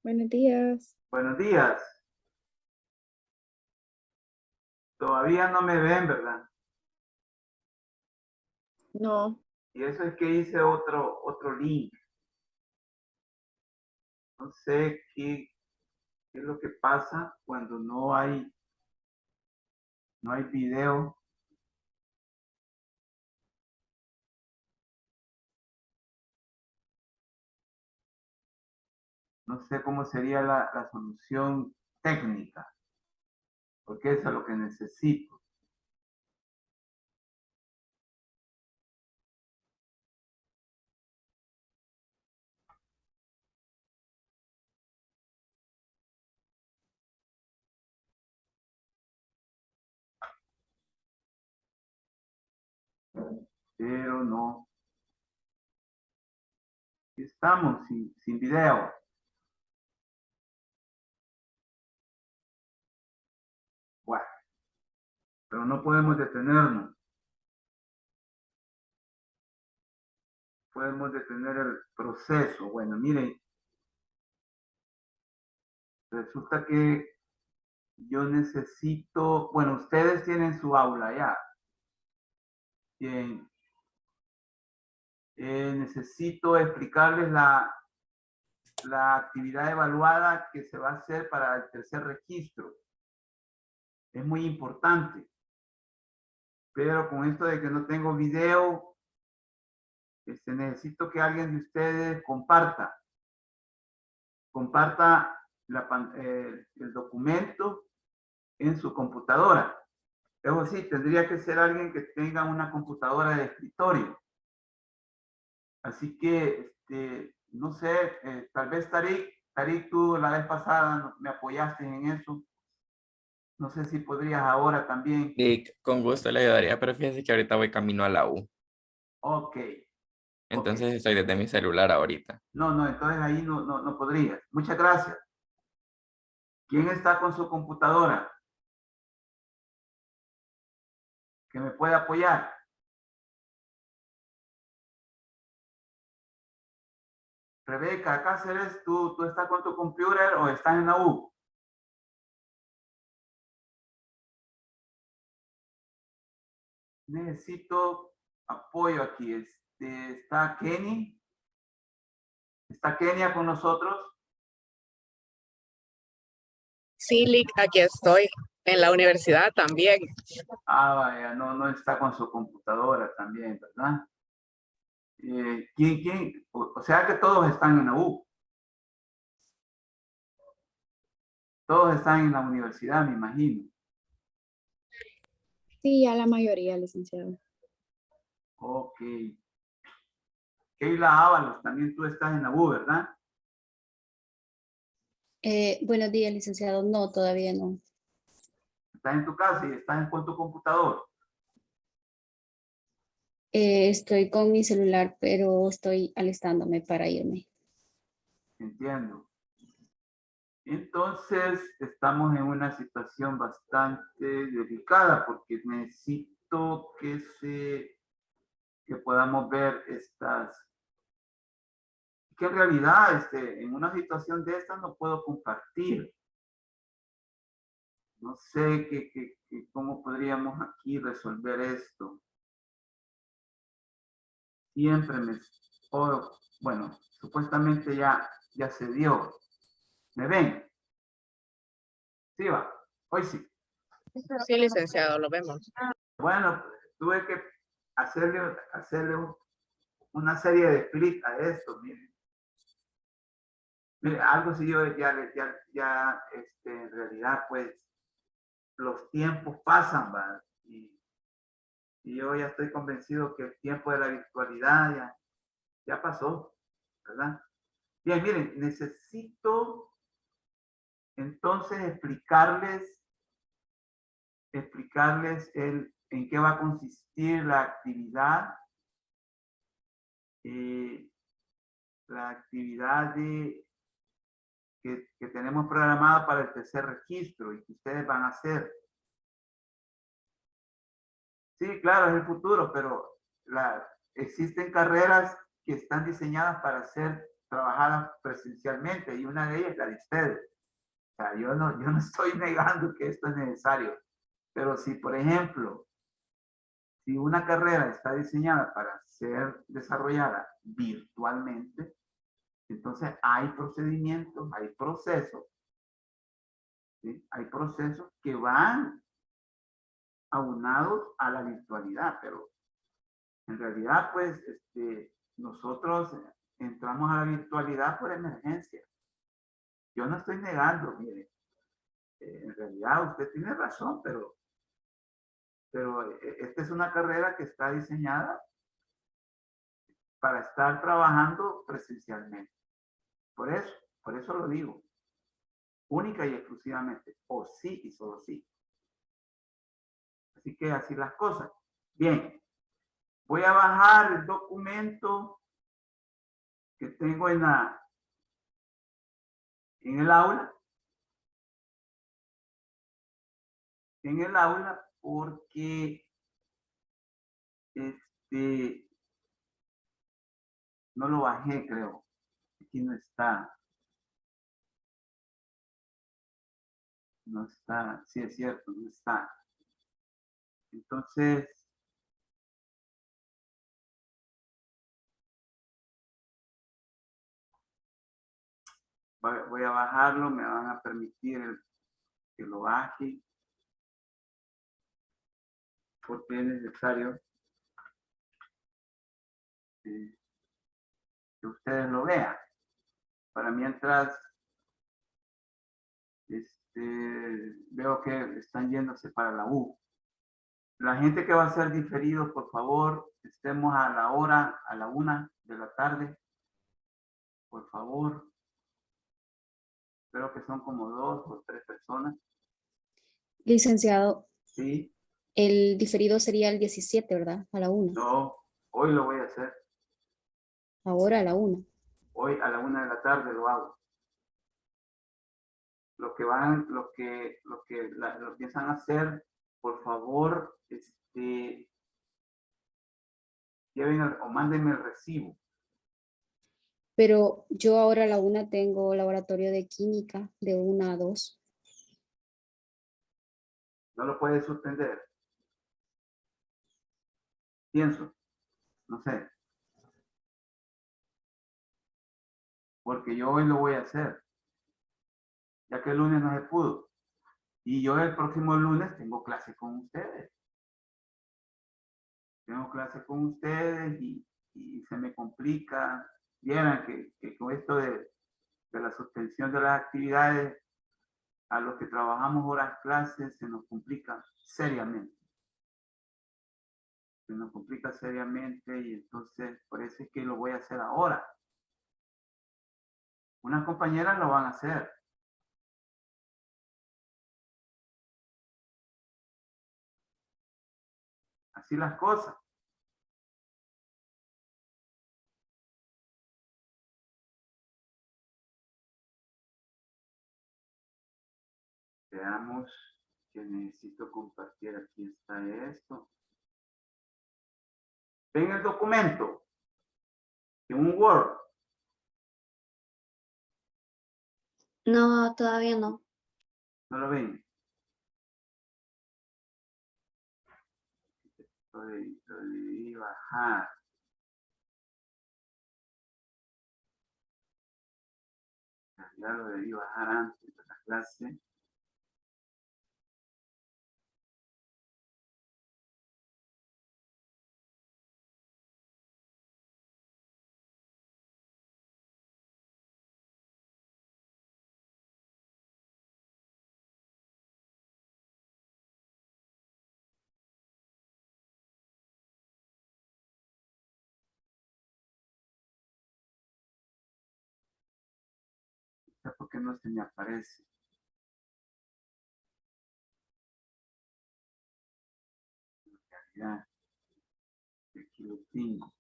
Buenos días. Buenos días. Todavía no me ven, ¿verdad? No, Y eso es que hice otro link. No sé qué es lo que pasa cuando no hay video. No sé cómo sería la solución técnica, porque eso es lo que necesito. Pero no. Estamos sin video. Bueno, pero no podemos detenernos. Podemos detener el proceso. Bueno, miren, resulta que yo necesito, bueno, ustedes tienen su aula ya. Bien, necesito explicarles la actividad evaluada que se va a hacer para el tercer registro. Es muy importante, pero con esto de que no tengo video, necesito que alguien de ustedes comparta el documento en su computadora. Eso sí, tendría que ser alguien que tenga una computadora de escritorio. Así que, no sé, tal vez Tarik, tú la vez pasada me apoyaste en eso. No sé si podrías ahora también. Y con gusto le ayudaría, pero fíjese que ahorita voy camino a la U. Ok, ok. Entonces estoy desde mi celular ahorita. No, no, entonces ahí no podrías. Muchas gracias. ¿Quién está con su computadora? ¿Que me puede apoyar? Rebeca Cáceres, ¿tú estás con tu computer o estás en la U? Necesito apoyo aquí. ¿Está Kenny? ¿Está Kenia con nosotros? Sí, Lick, aquí estoy, en la universidad también. Ah, vaya, no está con su computadora también, ¿verdad? ¿Quién? O sea que todos están en la U. Todos están en la universidad, me imagino. sí, ya la mayoría, licenciado. Ok. Keila Ábalos, también tú estás en la U, ¿verdad? Buenos días, licenciado. No, todavía no. Estás en tu casa y estás con tu computador. Estoy con mi celular, pero estoy alistándome para irme. Entiendo. Entonces, estamos en una situación bastante delicada porque necesito que podamos ver que en realidad en una situación de esta no puedo compartir. No sé cómo podríamos aquí resolver esto. Siempre bueno, supuestamente ya se dio. ¿Me ven? Sí, va. Hoy sí. Sí, licenciado, lo vemos. Bueno, tuve que hacerle una serie de clics a esto, miren. Mire, algo si yo en realidad, pues, los tiempos pasan, ¿va? Y yo ya estoy convencido que el tiempo de la virtualidad ya pasó, ¿verdad? Bien, miren, necesito entonces explicarles en qué va a consistir eh, la actividad que tenemos programada para el tercer registro y que ustedes van a hacer. Sí, claro, es el futuro, pero existen carreras que están diseñadas para ser trabajadas presencialmente y una de ellas es la de ustedes. O sea, yo no estoy negando que esto es necesario, pero si, por ejemplo, si una carrera está diseñada para ser desarrollada virtualmente, entonces hay procedimientos, hay procesos, ¿sí? Hay procesos que van aunados a la virtualidad, pero en realidad, pues, nosotros entramos a la virtualidad por emergencia. Yo no estoy negando, mire, en realidad usted tiene razón, pero esta es una carrera que está diseñada para estar trabajando presencialmente. Por eso lo digo, única y exclusivamente, o sí y solo sí. Así que así las cosas. Bien, voy a bajar el documento que tengo en el aula. En el aula porque no lo bajé, creo. Aquí no está. No está. Sí, es cierto, no está. Entonces, voy a bajarlo. Me van a permitir que lo baje. Porque es necesario que ustedes lo vean. Para mientras veo que están yéndose para la U. La gente que va a ser diferido, por favor, estemos a la hora, a la 1 de la tarde. Por favor. Creo que son como 2 o 3 personas. Licenciado, Sí. el diferido sería el 17, ¿verdad? A la 1. No, hoy lo voy a hacer. Ahora a la 1. Hoy a la 1 de la tarde lo hago. Lo que empiezan a hacer, por favor, lleven o mándenme el recibo. Pero yo ahora a la 1 tengo laboratorio de química de 1 a 2. No lo puedes suspender. Pienso, no sé. Porque yo hoy lo voy a hacer. Ya que el lunes no se pudo. Y yo el próximo lunes tengo clase con ustedes. Tengo clase con ustedes y se me complica. Vieran que con esto de la suspensión de las actividades, a los que trabajamos horas clases se nos complica seriamente. Se nos complica seriamente y entonces por eso es que lo voy a hacer ahora. Unas compañeras lo van a hacer. Así las cosas. Veamos que necesito compartir. Aquí está esto. Ven el documento en un Word. No, todavía no. No lo ven. Lo debí bajar. Ya lo debí bajar antes de la clase. No sé por qué no se me aparece. Ya, aquí lo tengo.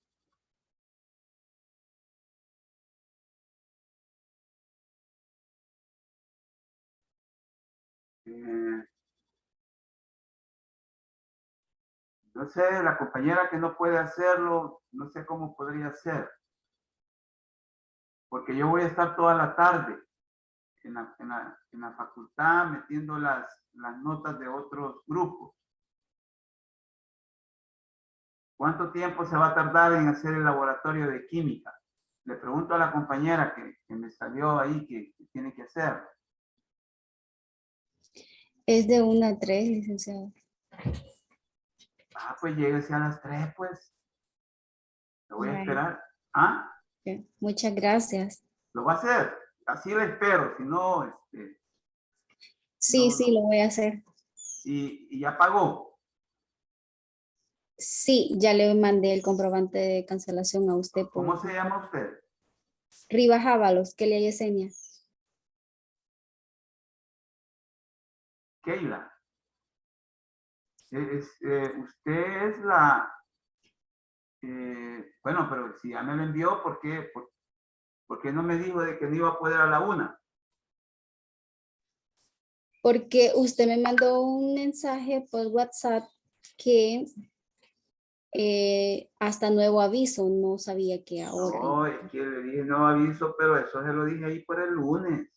No sé, la compañera que no puede hacerlo, no sé cómo podría ser. porque yo voy a estar toda la tarde en la facultad metiendo las notas de otros grupos. ¿Cuánto tiempo se va a tardar en hacer el laboratorio de química? Le pregunto a la compañera que me salió ahí que tiene que hacer. Es de 1 a 3, licenciado. Ah, pues lléguese a las 3, pues. Lo voy a Bueno. esperar. ¿Ah? Ok, muchas gracias. Lo va a hacer. Así lo espero. Si no, Sí, No, sí, lo voy a hacer. y ya pagó. Sí, ya le mandé el comprobante de cancelación a usted. ¿Cómo se llama usted? Rivas Ábalos, Kelia Yesenia. Keila. Usted es la... bueno, pero si ya me lo envió, ¿por qué no me dijo de que no iba a poder a la 1? Porque usted me mandó un mensaje por WhatsApp que hasta nuevo aviso, no sabía que ahora. No, es que le dije no aviso, pero eso se lo dije ahí por el lunes.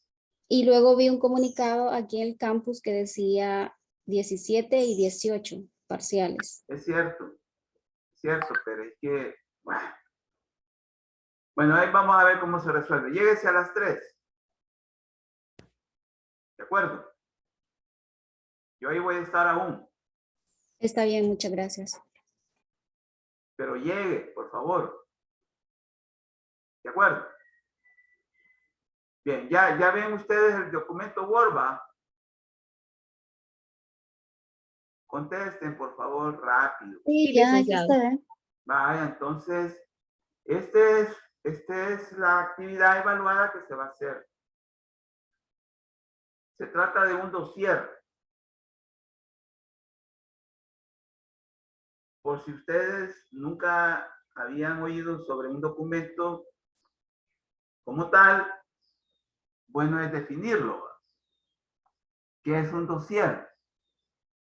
Y luego vi un comunicado aquí en el campus que decía 17 y 18 parciales. Es cierto, pero es que, bueno, ahí vamos a ver cómo se resuelve. Lléguese a las 3. ¿De acuerdo? Yo ahí voy a estar aún, Está bien, muchas gracias. pero llegue, por favor. ¿De acuerdo? Bien, ya ven ustedes el documento Word, ¿va? Contesten, por favor, rápido. Sí, ya, aquí licenciado. se ve. Vaya, entonces, esta es la actividad evaluada que se va a hacer. Se trata de un dossier. Por si ustedes nunca habían oído sobre un documento como tal, bueno es definirlo. ¿Qué es un dossier?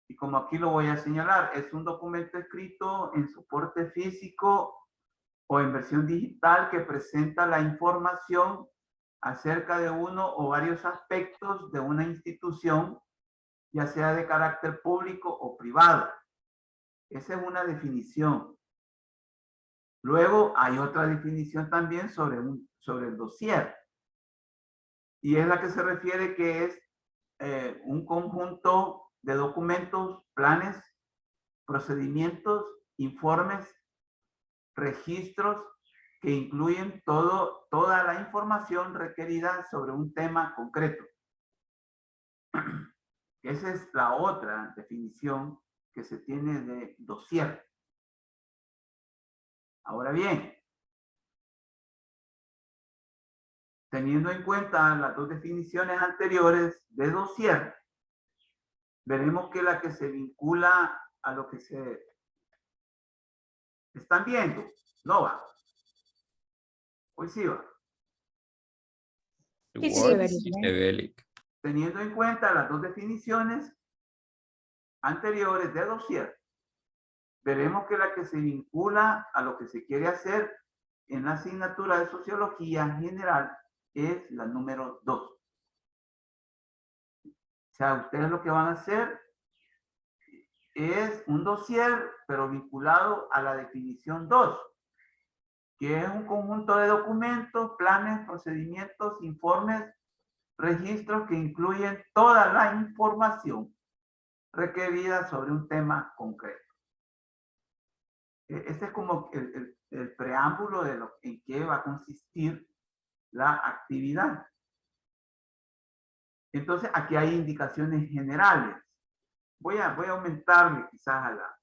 Y como aquí lo voy a señalar, es un documento escrito en soporte físico o en versión digital que presenta la información acerca de uno o varios aspectos de una institución, ya sea de carácter público o privado. Esa es una definición. Luego hay otra definición también sobre el dossier. Y es la que se refiere que es un conjunto de documentos, planes, procedimientos, informes, registros que incluyen toda la información requerida sobre un tema concreto. Esa es la otra definición que se tiene de dossier. Ahora bien, teniendo en cuenta las dos definiciones anteriores de dossier, veremos que la que se vincula a lo que se están viendo, no va. Hoy sí va. El Sí, sí, Word sí. y Cedelic. Teniendo en cuenta las dos definiciones anteriores de dossier, veremos que la que se vincula a lo que se quiere hacer en la asignatura de Sociología General es la número 2. O sea, ustedes lo que van a hacer es un dossier, pero vinculado a la definición 2, que es un conjunto de documentos, planes, procedimientos, informes, registros que incluyen toda la información requerida sobre un tema concreto. Este es como el preámbulo de lo en qué va a consistir la actividad. Entonces, aquí hay indicaciones generales. Voy a aumentarle quizás a la...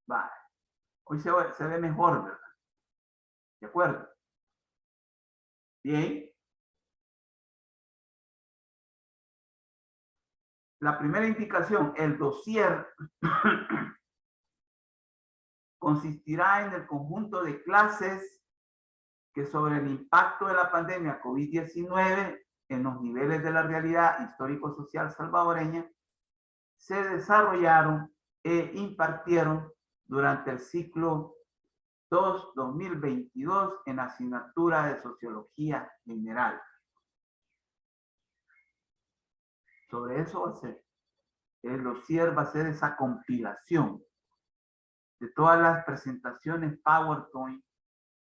Vale. Hoy se ve mejor, ¿verdad? ¿De acuerdo? Bien. La primera indicación, el dossier consistirá en el conjunto de clases que sobre el impacto de la pandemia COVID-19 en los niveles de la realidad histórico-social salvadoreña se desarrollaron e impartieron durante el ciclo 2022 en asignatura de Sociología General. Sobre eso va a ser. El dossier va a ser esa compilación de todas las presentaciones PowerPoint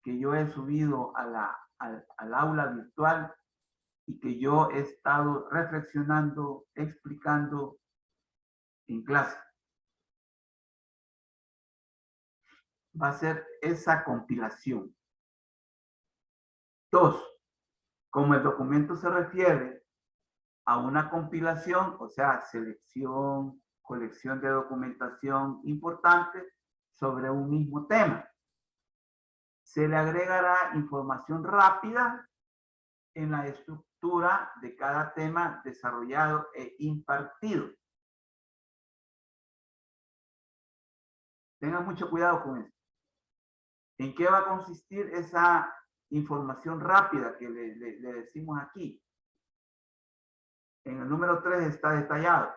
que yo he subido al aula virtual y que yo he estado reflexionando, explicando en clase. Va a ser esa compilación. 2. Como el documento se refiere a una compilación, o sea, selección, colección de documentación importante sobre un mismo tema, se le agregará información rápida en la estructura de cada tema desarrollado e impartido. Tengan mucho cuidado con eso. ¿En qué va a consistir esa información rápida que le decimos aquí? En el número 3 está detallado.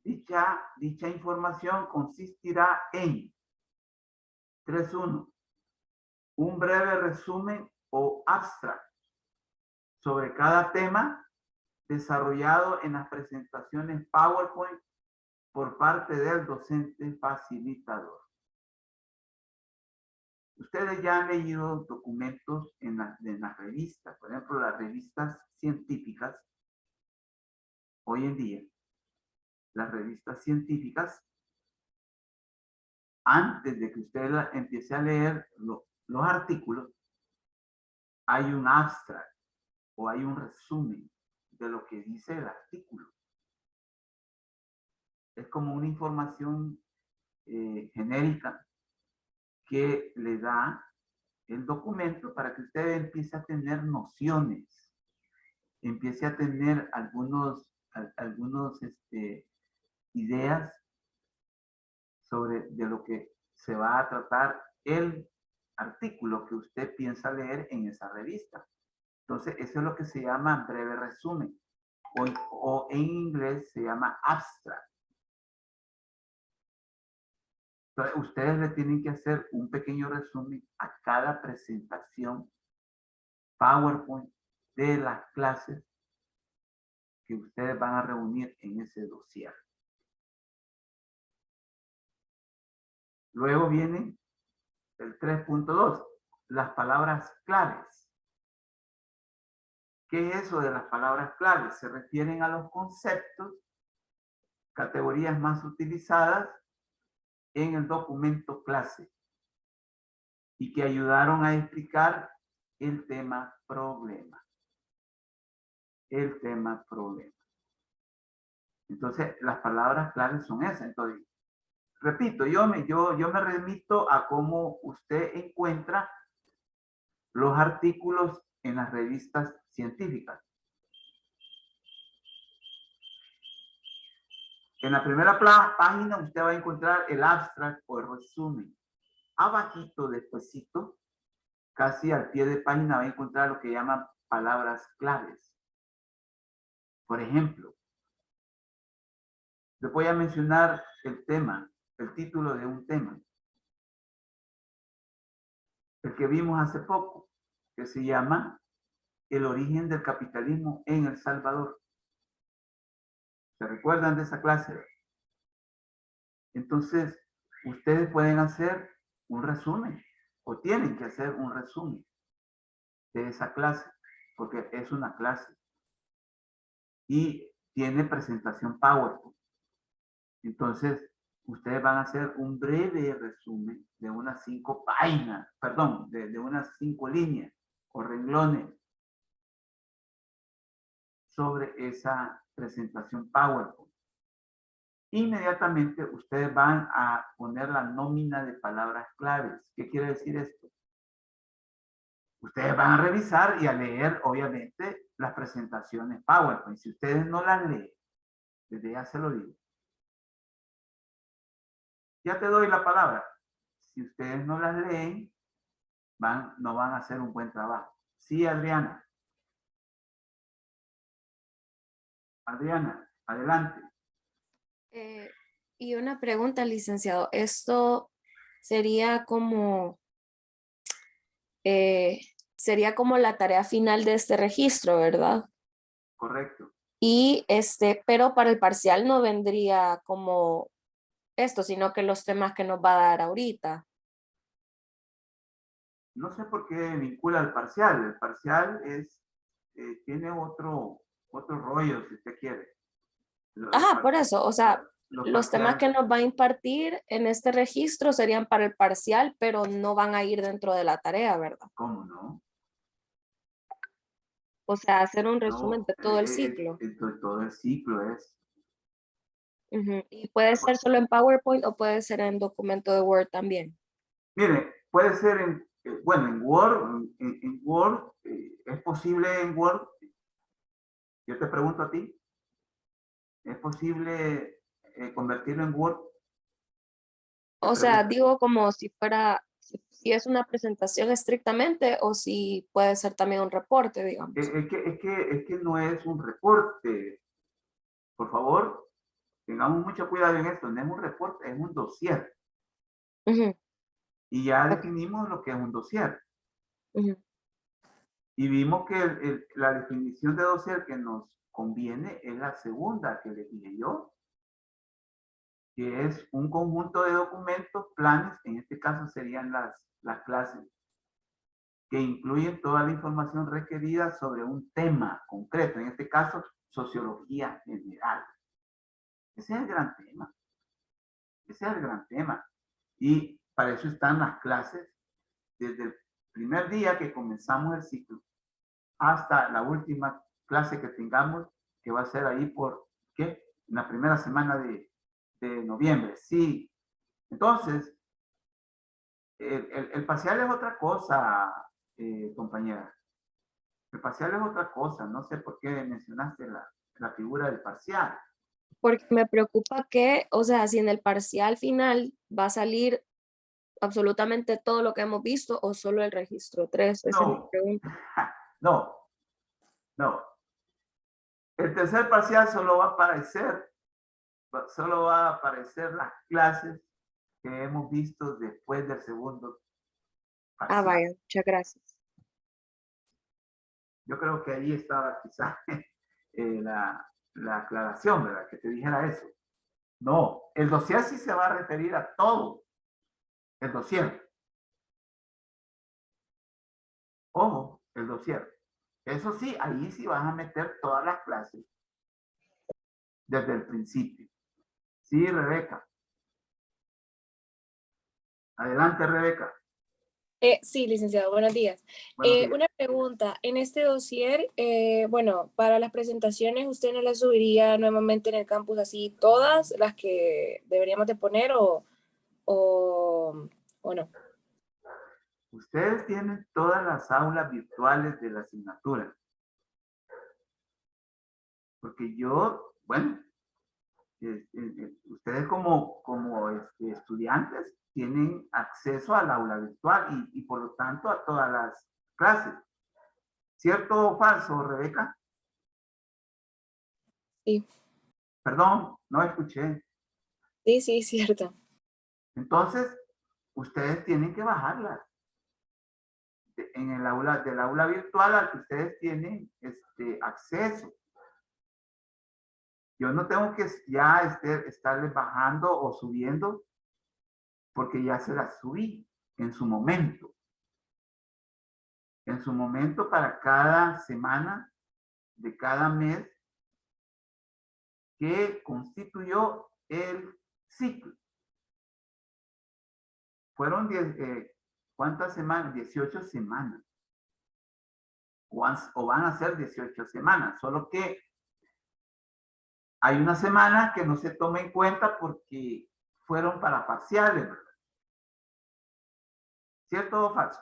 Dicha información consistirá en 3.1. Un breve resumen o abstract sobre cada tema desarrollado en las presentaciones PowerPoint por parte del docente facilitador. Ustedes ya han leído documentos en las revistas, por ejemplo, las revistas científicas. Hoy en día, las revistas científicas, antes de que usted empiece a leer los artículos, hay un abstract o hay un resumen de lo que dice el artículo. Es como una información genérica que le da el documento para que usted empiece a tener nociones, empiece a tener algunos ideas sobre de lo que se va a tratar el artículo que usted piensa leer en esa revista. Entonces, eso es lo que se llama breve resumen, o en inglés se llama abstract. Entonces, ustedes le tienen que hacer un pequeño resumen a cada presentación PowerPoint de las clases que ustedes van a reunir en ese dossier. Luego viene el 3.2, las palabras claves. ¿Qué es eso de las palabras claves? Se refieren a los conceptos, categorías más utilizadas en el documento clase y que ayudaron a explicar el tema problema. El tema problema. Entonces, las palabras claves son esas. Entonces, repito, yo me remito a cómo usted encuentra los artículos en las revistas científicas. En la primera página usted va a encontrar el abstract o el resumen. Abajito, despuesito, casi al pie de página va a encontrar lo que llaman palabras claves. Por ejemplo, les voy a mencionar el tema, el título de un tema. El que vimos hace poco, que se llama El origen del capitalismo en El Salvador. ¿Se recuerdan de esa clase? Entonces, ustedes pueden hacer un resumen o tienen que hacer un resumen de esa clase, porque es una clase y tiene presentación PowerPoint. Entonces, ustedes van a hacer un breve resumen de unas 5 páginas, perdón, de unas 5 líneas o renglones sobre esa presentación PowerPoint. Inmediatamente ustedes van a poner la nómina de palabras claves. ¿Qué quiere decir esto? Ustedes van a revisar y a leer, obviamente, las presentaciones PowerPoint. Si ustedes no las leen, desde ya se lo digo. Ya te doy la palabra. Si ustedes no las leen, no van a hacer un buen trabajo. Sí, Adriana. Adriana, adelante. Y una pregunta, licenciado. ¿Esto sería como sería como la tarea final de este registro, ¿verdad? Correcto. Y pero para el parcial no vendría como esto, sino que los temas que nos va a dar ahorita. No sé por qué vincula al parcial. El parcial tiene otro rollo, si usted quiere. Ajá, por eso, o sea, los temas que parciales, nos va a impartir en este registro serían para el parcial, pero no van a ir dentro de la tarea, ¿verdad? ¿cómo no? O sea, hacer un resumen No, de todo el ciclo. todo el ciclo es. Ujú. Y puede ser solo en PowerPoint o puede ser en documento de Word también. Mire, puede ser bueno, en Word, en Word, ¿es posible en Word? Yo te pregunto a ti, ¿es posible convertirlo en Word? O sea, digo como si fuera, si es una presentación estrictamente o si puede ser también un reporte, digamos. Es que no es un reporte. Por favor, tengamos mucho cuidado en esto. No es un reporte, es un dossier. Ujú, Y ya ok, definimos lo que es un dossier. ujú. Y vimos que la definición de dossier que nos conviene es la segunda que le dije yo, que es un conjunto de documentos, planes, en este caso serían las clases, que incluyen toda la información requerida sobre un tema concreto, en este caso, sociología general. Ese es el gran tema. Ese es el gran tema. Y para eso están las clases desde el primer día que comenzamos el ciclo hasta la última clase que tengamos, que va a ser ahí por, ¿qué? En la primera semana de noviembre. Sí. Entonces, el parcial es otra cosa, compañera. El parcial es otra cosa. No sé por qué mencionaste la figura del parcial. Porque me preocupa que, o sea, si en el parcial final va a salir absolutamente todo lo que hemos visto o solo el registro 3, esa es mi No, pregunta. no, no. El tercer parcial solo va a aparecer las clases que hemos visto después del segundo Ah, parcial. vaya, muchas gracias. Yo creo que ahí estaba quizás la aclaración, ¿verdad? Que te dijera eso. No, el dossier sí se va a referir a todo. El dossier. Ojo, el dossier. Eso sí, ahí sí vas a meter todas las clases desde el principio. Sí, Rebeca. Adelante, Rebeca. Sí, licenciado, buenos días. Buenos días. Una pregunta, en este dossier, bueno, para las presentaciones, ¿usted no las subiría nuevamente en el campus así todas las que deberíamos de poner o no? Ustedes tienen todas las aulas virtuales de la asignatura. Porque yo, bueno, ustedes como estudiantes tienen acceso al aula virtual y por lo tanto a todas las clases. ¿Cierto o falso, Rebeca? Sí, Perdón, no escuché. sí, cierto. Entonces, ustedes tienen que bajarlas en el aula, del aula virtual al que ustedes tienen acceso. Yo no tengo que ya estarles bajando o subiendo porque ya se las subí en su momento. En su momento para cada semana de cada mes que constituyó el ciclo. Fueron ¿cuántas semanas? 18 semanas. O van a ser 18 semanas, solo que hay una semana que no se toma en cuenta porque fueron para parciales, ¿verdad? ¿Cierto o falso?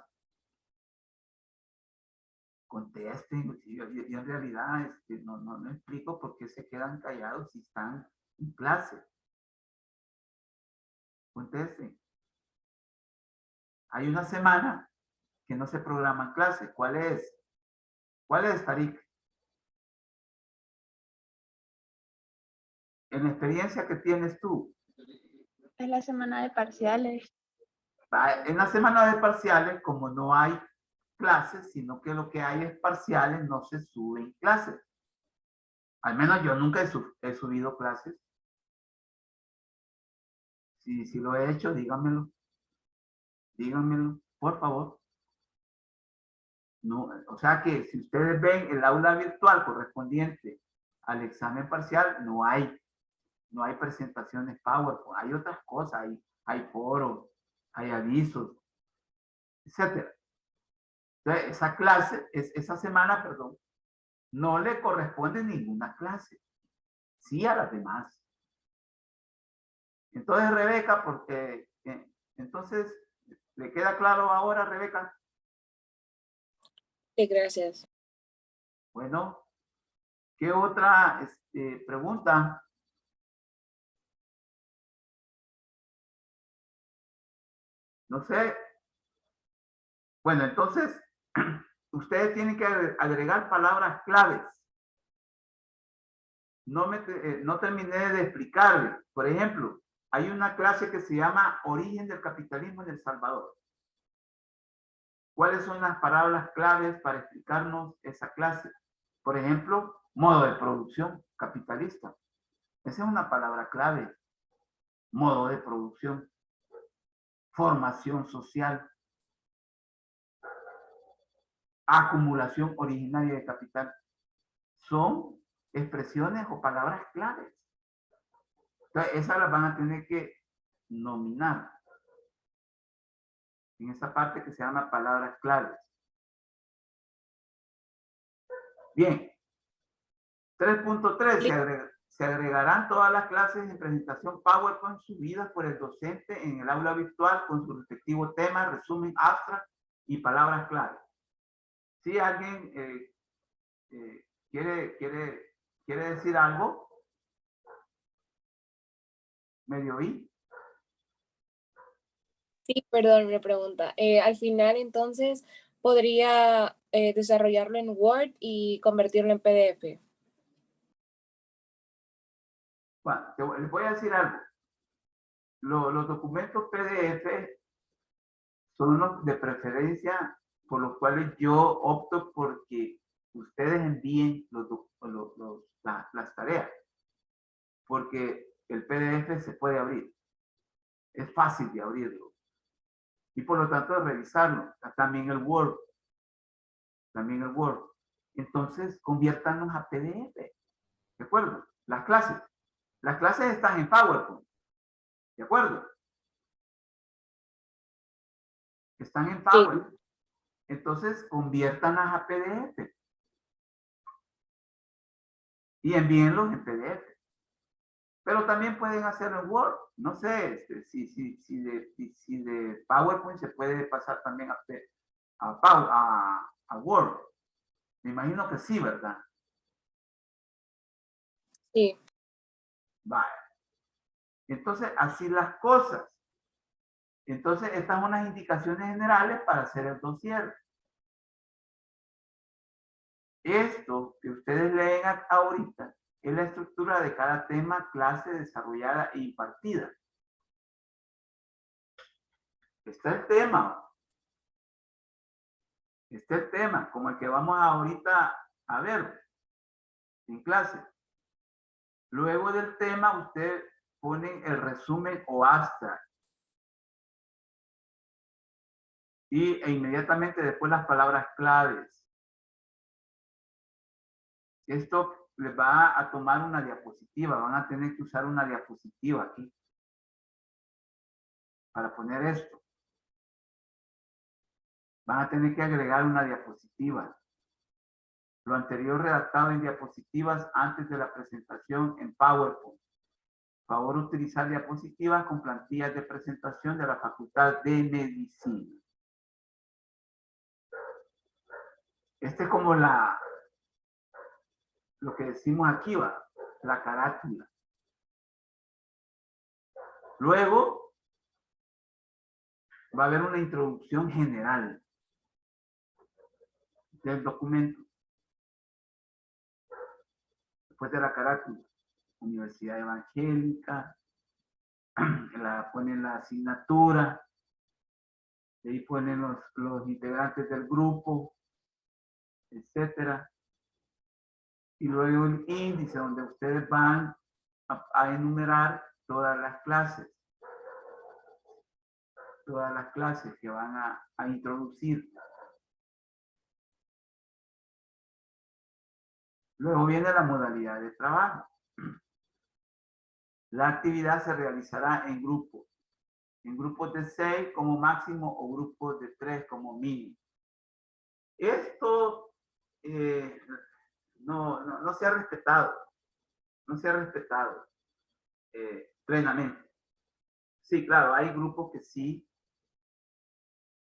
Contesten. Yo en realidad no explico por qué se quedan callados si están en clase. Contesten. Hay una semana que no se programa clase. ¿Cuál es? ¿Cuál es, Tarik? En la experiencia que tienes tú. Es la semana de parciales. En la semana de parciales, como no hay clases, sino que lo que hay es parciales, no se suben clases. Al menos yo nunca he subido clases. Si lo he hecho, díganmelo. Díganmelo, por favor. No, o sea que si ustedes ven el aula virtual correspondiente al examen parcial, no hay presentaciones PowerPoint, hay otras cosas, hay foros, hay avisos, etcétera. Entonces, esa clase, esa semana, perdón, no le corresponde ninguna clase, sí a las demás. Entonces, Rebeca, porque, entonces, ¿le queda claro ahora, Rebeca? Sí, gracias. Bueno, ¿qué otra pregunta? No sé. Bueno, entonces, ustedes tienen que agregar palabras claves. No terminé de explicarles. Por ejemplo, hay una clase que se llama Origen del Capitalismo en El Salvador. ¿Cuáles son las palabras claves para explicarnos esa clase? Por ejemplo, modo de producción capitalista. Esa es una palabra clave. Modo de producción. Formación social. Acumulación originaria de capital. Son expresiones o palabras claves. Entonces, esas las van a tener que nominar en esa parte que se llama palabras claves. Bien. 3.3. Se agregarán todas las clases de presentación PowerPoint subidas por el docente en el aula virtual con su respectivo tema, resumen, abstract y palabras claves. Si alguien quiere decir algo, ¿medio oí? Sí, perdón, una pregunta. Al final, entonces, ¿podría desarrollarlo en Word y convertirlo en PDF? Bueno, les voy a decir algo. Los documentos PDF son los de preferencia por los cuales yo opto porque ustedes envíen las tareas. Porque el PDF se puede abrir. Es fácil de abrirlo. Y por lo tanto de revisarlo. También el Word. También el Word. Entonces, conviértanlos a PDF. ¿De acuerdo? Las clases. Las clases están en PowerPoint. ¿De acuerdo? Están en PowerPoint. Entonces, conviértanlas a PDF. Y envíenlos en PDF. Pero también pueden hacerlo en Word. No sé si de PowerPoint se puede pasar también a Word. Me imagino que sí, ¿verdad? Sí. Vale. Entonces, así las cosas. Entonces, estas son unas indicaciones generales para hacer el dossier. Esto que ustedes leen ahorita es la estructura de cada tema, clase desarrollada e impartida. Está el tema. Este es el tema, como el que vamos ahorita a ver en clase. Luego del tema, usted pone el resumen o abstract. E inmediatamente después las palabras claves. Esto les va a tomar una diapositiva. Van a tener que usar una diapositiva aquí para poner esto. Van a tener que agregar una diapositiva. Lo anterior redactado en diapositivas antes de la presentación en PowerPoint. Favor utilizar diapositivas con plantillas de presentación de la Facultad de Medicina. Este es como lo que decimos aquí, va, la carátula. Luego va a haber una introducción general del documento. Después de la carátula, Universidad Evangélica, ponen la asignatura, De ahí ponen los integrantes del grupo, etcétera. Y luego el índice donde ustedes van a enumerar todas las clases que van a introducir. Luego viene la modalidad de trabajo. La actividad se realizará en grupos de 6 como máximo o grupos de 3 como mínimo. Esto no se ha respetado, plenamente. Sí, claro, hay grupos que sí,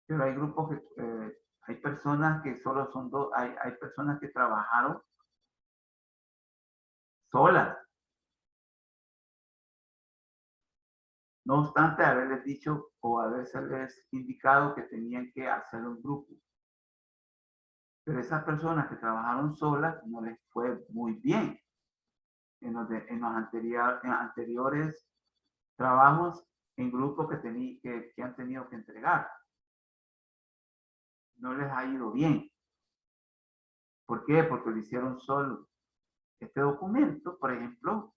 pero hay grupos que, hay personas que solo son dos, hay personas que trabajaron solas. No obstante haberles dicho o haberles indicado que tenían que hacer un grupo. Pero esas personas que trabajaron solas no les fue muy bien en los anteriores trabajos en grupo que han tenido que entregar. No les ha ido bien. ¿Por qué? Porque lo hicieron solo. Este documento, por ejemplo,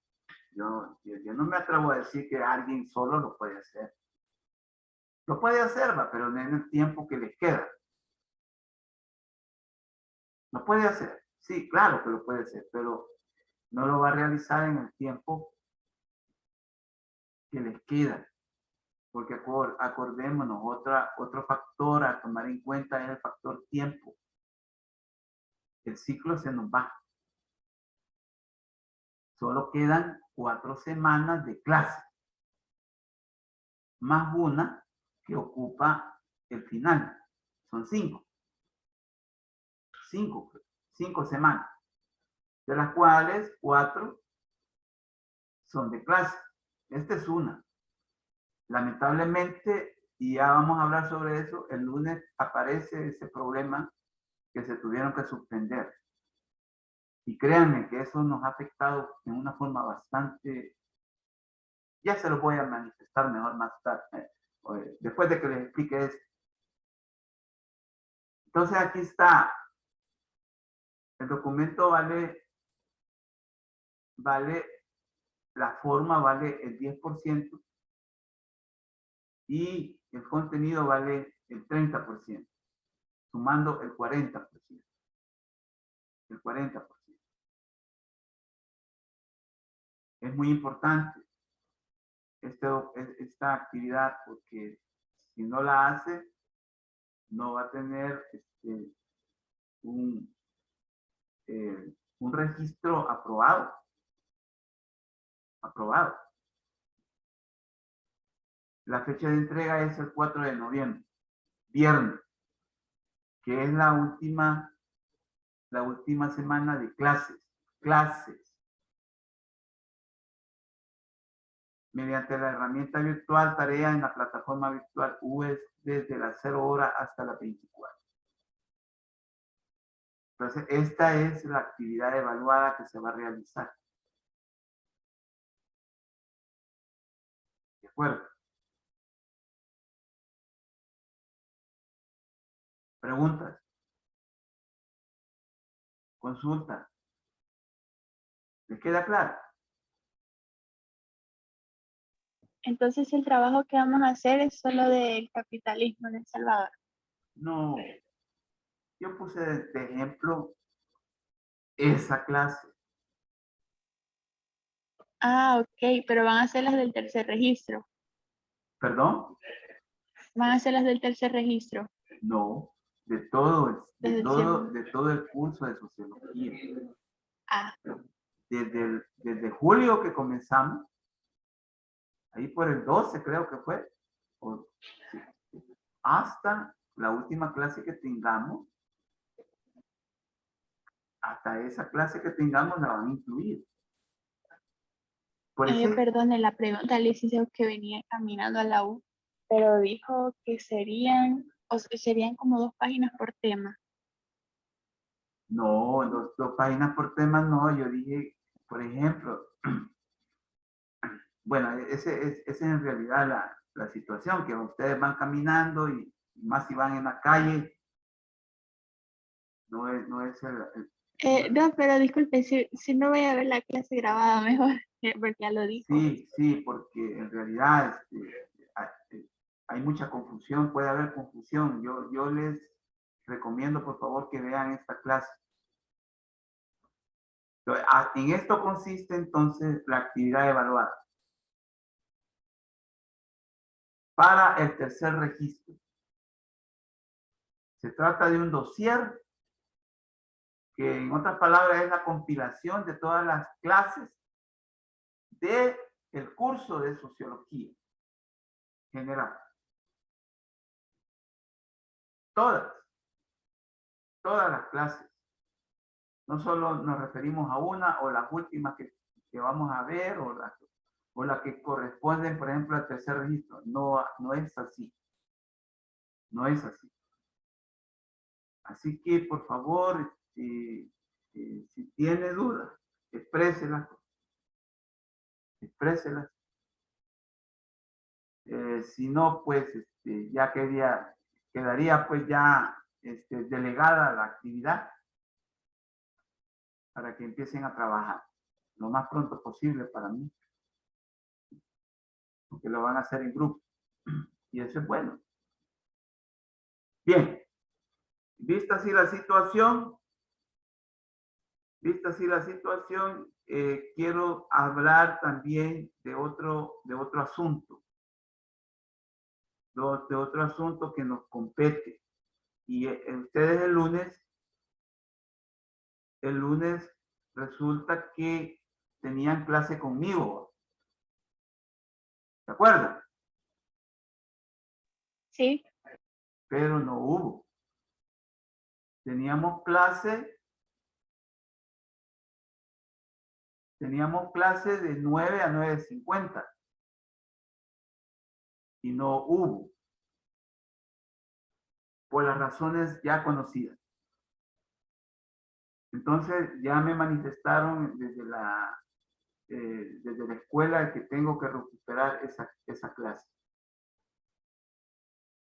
yo no me atrevo a decir que alguien solo lo puede hacer. Lo puede hacer, pero en el tiempo que les queda. Lo puede hacer. Sí, claro que lo puede hacer, pero no lo va a realizar en el tiempo que les queda. Porque acordémonos, otro factor a tomar en cuenta es el factor tiempo. El ciclo se nos va. Solo quedan 4 semanas de clase. Más una que ocupa el final. Son 5. 5 semanas. De las cuales 4 son de clase. Esta es una. Lamentablemente, y ya vamos a hablar sobre eso, el lunes aparece ese problema que se tuvieron que suspender. Y créanme que eso nos ha afectado en una forma bastante... Ya se lo voy a manifestar mejor más tarde, después de que les explique eso. Entonces aquí está. El documento vale, la forma vale el 10% y el contenido vale el 30%, sumando el 40%. El 40%. Es muy importante esta actividad porque si no la hace, no va a tener un registro aprobado. La fecha de entrega es el 4 de noviembre, viernes, que es la última semana de clases. Mediante la herramienta virtual, tarea en la plataforma virtual UES desde las 0 horas hasta las 24. Entonces, esta es la actividad evaluada que se va a realizar. ¿De acuerdo? Preguntas. Consulta. ¿Les queda claro? Entonces el trabajo que vamos a hacer es solo del capitalismo en El Salvador. No. Yo puse de ejemplo esa clase. Ah, ok, pero van a ser las del tercer registro. ¿Perdón? Van a ser las del tercer registro. No. De todo Desde el curso de sociología. Ah, Desde julio que comenzamos, ahí por el 12 creo que fue, hasta la última clase que tengamos, hasta esa clase que tengamos la van a incluir. Por eso, perdone la pregunta al licenciado que venía caminando a la U, pero dijo que serían como 2 páginas por tema. no, dos páginas por tema no, yo dije, por ejemplo, bueno, esa es en realidad la situación, que ustedes van caminando y más si van en la calle, no es No, pero disculpe, si no voy a ver la clase grabada mejor, porque ya lo dijo. Sí, porque en realidad hay mucha confusión, puede haber confusión. Yo les recomiendo, por favor, que vean esta clase. En esto consiste entonces la actividad evaluada. Para el tercer registro. Se trata de un dossier que en otras palabras es la compilación de todas las clases del curso de sociología general. Todas las clases. No solo nos referimos a una o las últimas que vamos a ver o las que corresponden, por ejemplo, al tercer registro. No es así. No es así. Así que, por favor, si tiene dudas, expréselas. Expréselas. Si no, pues ya quedaría pues ya delegada la actividad para que empiecen a trabajar lo más pronto posible para mí. Porque lo van a hacer en grupo. Y eso es bueno. Bien. Vista así la situación, quiero hablar también de otro asunto. De otro asunto que nos compete. Y ustedes el lunes resulta que tenían clase conmigo. ¿De acuerdo? Sí. Pero no hubo. Teníamos clase de 9 a 9:50 y no hubo, por las razones ya conocidas. Entonces ya me manifestaron desde la escuela que tengo que recuperar esa clase.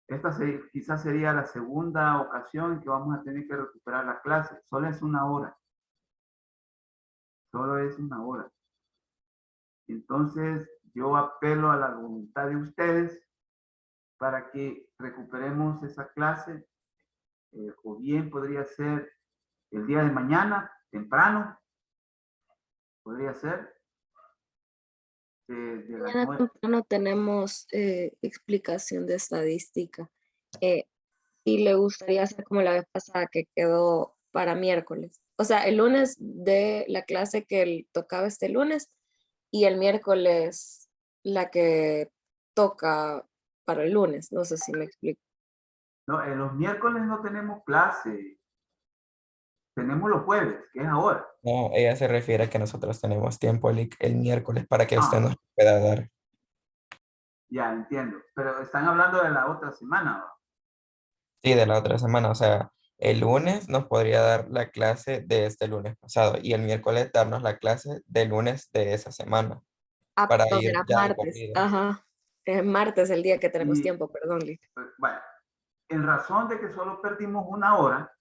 Esta quizás sería la segunda ocasión en que vamos a tener que recuperar la clase. Solo es una hora. Solo es una hora. Entonces, yo apelo a la voluntad de ustedes para que recuperemos esa clase, o bien podría ser el día de mañana, temprano, podría ser. De las Mañana 9. temprano tenemos explicación de estadística. Y le gustaría hacer como la vez pasada que quedó para miércoles. O sea, el lunes de la clase que él tocaba este lunes y el miércoles la que toca para el lunes. No sé si me explico. No, los miércoles no tenemos clase. Tenemos los jueves, que es ahora. No, ella se refiere a que nosotros tenemos tiempo el miércoles para que usted Ah. nos pueda dar. Ya entiendo. Pero están hablando de la otra semana, ¿no? Sí, de la otra semana. O sea, el lunes nos podría dar la clase de este lunes pasado y el miércoles darnos la clase del lunes de esa semana Ah, para perdón, ir era ya de martes. corrido. Ajá. Es martes el día que tenemos Y, tiempo, perdón, Liz. bueno, en razón de que solo perdimos una hora,